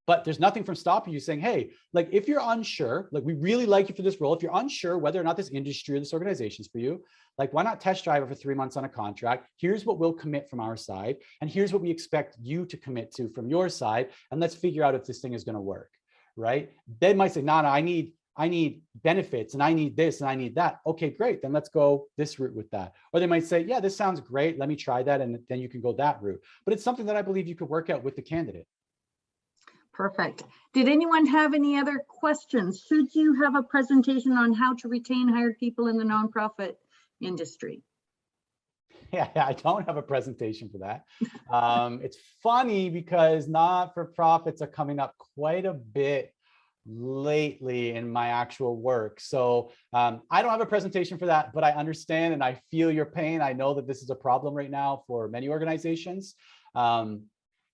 But there's nothing from stopping you saying, hey, like if you're unsure, like we really like you for this role, if you're unsure whether or not this industry or this organization is for you, like why not test drive it for 3 months on a contract? Here's what we'll commit from our side. And here's what we expect you to commit to from your side. And let's figure out if this thing is going to work, right? They might say, no, I need benefits and I need this and I need that. Okay, great. Then let's go this route with that. Or they might say, yeah, this sounds great. Let me try that. And then you can go that route. But it's something that I believe you could work out with the candidate. Perfect. Did anyone have any other questions? Should you have a presentation on how to retain hired people in the nonprofit industry? Yeah, I don't have a presentation for that. It's funny because not-for-profits are coming up quite a bit lately in my actual work. So I don't have a presentation for that, but I understand and I feel your pain. I know that this is a problem right now for many organizations.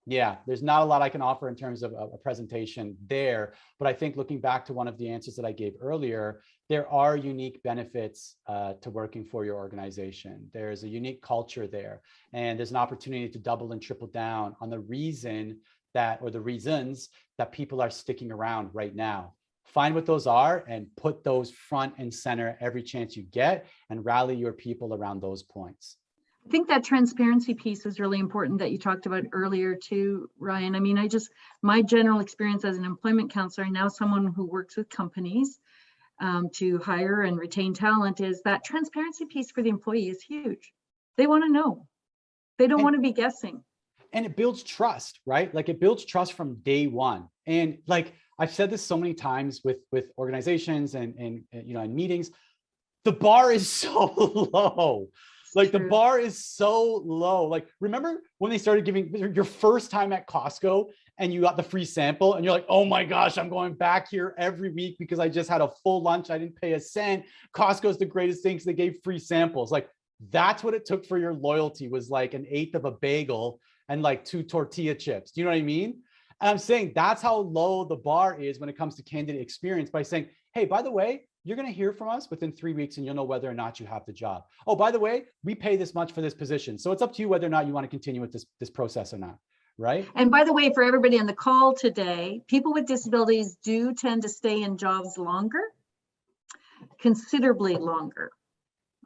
Yeah, there's not a lot I can offer in terms of a presentation there, but I think looking back to one of the answers that I gave earlier, there are unique benefits to working for your organization. There's a unique culture there, and there's an opportunity to double and triple down on the reason that, or the reasons that people are sticking around right now. Find what those are and put those front and center every chance you get, and rally your people around those points. I think that transparency piece is really important that you talked about earlier too, Ryan. I mean, my general experience as an employment counselor, and now someone who works with companies to hire and retain talent, is that transparency piece for the employee is huge. They want to know. They don't want to be guessing. And it builds trust, right? Like, it builds trust from day one. And like, I've said this so many times with organizations and you know, in meetings, the bar is so low. Like, the bar is so low. Like, remember when they started giving your first time at Costco and you got the free sample and you're like, oh my gosh, I'm going back here every week because I just had a full lunch. I didn't pay a cent. Costco's the greatest thing because they gave free samples. Like, that's what it took for your loyalty, was like an eighth of a bagel and like 2 tortilla chips. Do you know what I mean? And I'm saying that's how low the bar is when it comes to candidate experience, by saying, hey, by the way, you're going to hear from us within 3 weeks and you'll know whether or not you have the job. Oh, by the way, we pay this much for this position. So it's up to you whether or not you want to continue with this process or not. Right. And by the way, for everybody on the call today, people with disabilities do tend to stay in jobs longer, considerably longer.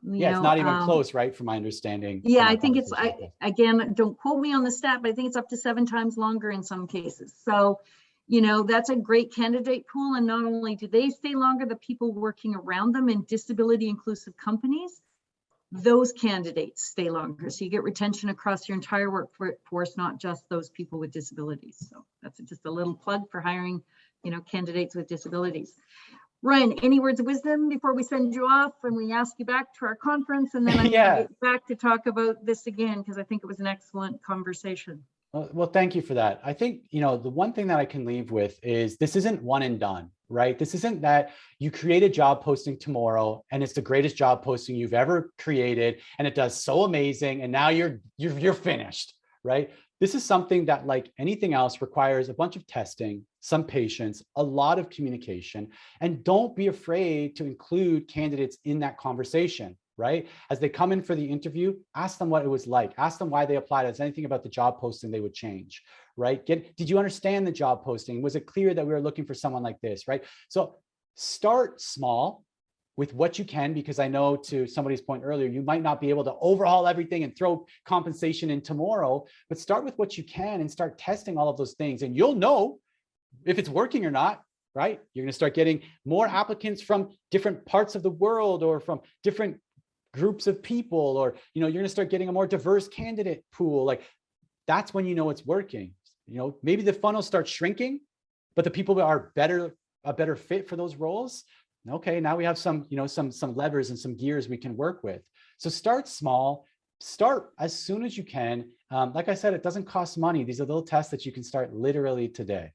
Yeah, it's not even close, right? From my understanding. Yeah, I think it's, again, don't quote me on the stat, but I think it's up to 7 times longer in some cases. So, you know, that's a great candidate pool. And not only do they stay longer, the people working around them in disability inclusive companies, those candidates stay longer. So you get retention across your entire workforce, not just those people with disabilities. So that's just a little plug for hiring, you know, candidates with disabilities. Ryan, any words of wisdom before we send you off and we ask you back to our conference, and then I'm going to get back to talk about this again, because I think it was an excellent conversation. Well, thank you for that. I think, you know, the one thing that I can leave with is this isn't one and done, right? This isn't that you create a job posting tomorrow and it's the greatest job posting you've ever created and it does so amazing and now you're finished, right? This is something that, like anything else, requires a bunch of testing, some patience, a lot of communication, and don't be afraid to include candidates in that conversation, right? As they come in for the interview, ask them what it was like, ask them why they applied. Is anything about the job posting they would change, right? Did you understand the job posting? Was it clear that we were looking for someone like this, right? So start small with what you can, because I know, to somebody's point earlier, you might not be able to overhaul everything and throw compensation in tomorrow, but start with what you can and start testing all of those things. And you'll know if it's working or not, right? You're going to start getting more applicants from different parts of the world or from different groups of people, or, you know, you're going to start getting a more diverse candidate pool. Like, that's when you know it's working. You know, maybe the funnel starts shrinking, but the people that are a better fit for those roles, okay, now we have some, you know, some levers and some gears we can work with. So start small, start as soon as you can. Like I said, it doesn't cost money. These are little tests that you can start literally today.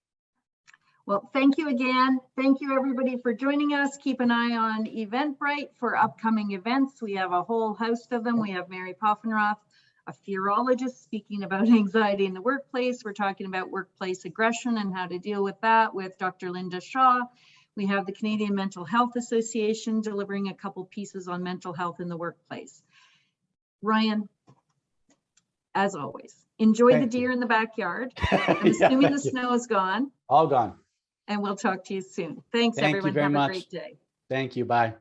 Well, thank you again. Thank you, everybody, for joining us. Keep an eye on Eventbrite for upcoming events. We have a whole host of them. We have Mary Poffenroth, a fearologist, speaking about anxiety in the workplace. We're talking about workplace aggression and how to deal with that with Dr. Linda Shaw. We have the Canadian Mental Health Association delivering a couple pieces on mental health in the workplace. Ryan, as always, enjoy the deer in the backyard. I'm assuming the snow is gone. All gone. And we'll talk to you soon. Thanks, everyone. Have a great day. Thank you. Bye.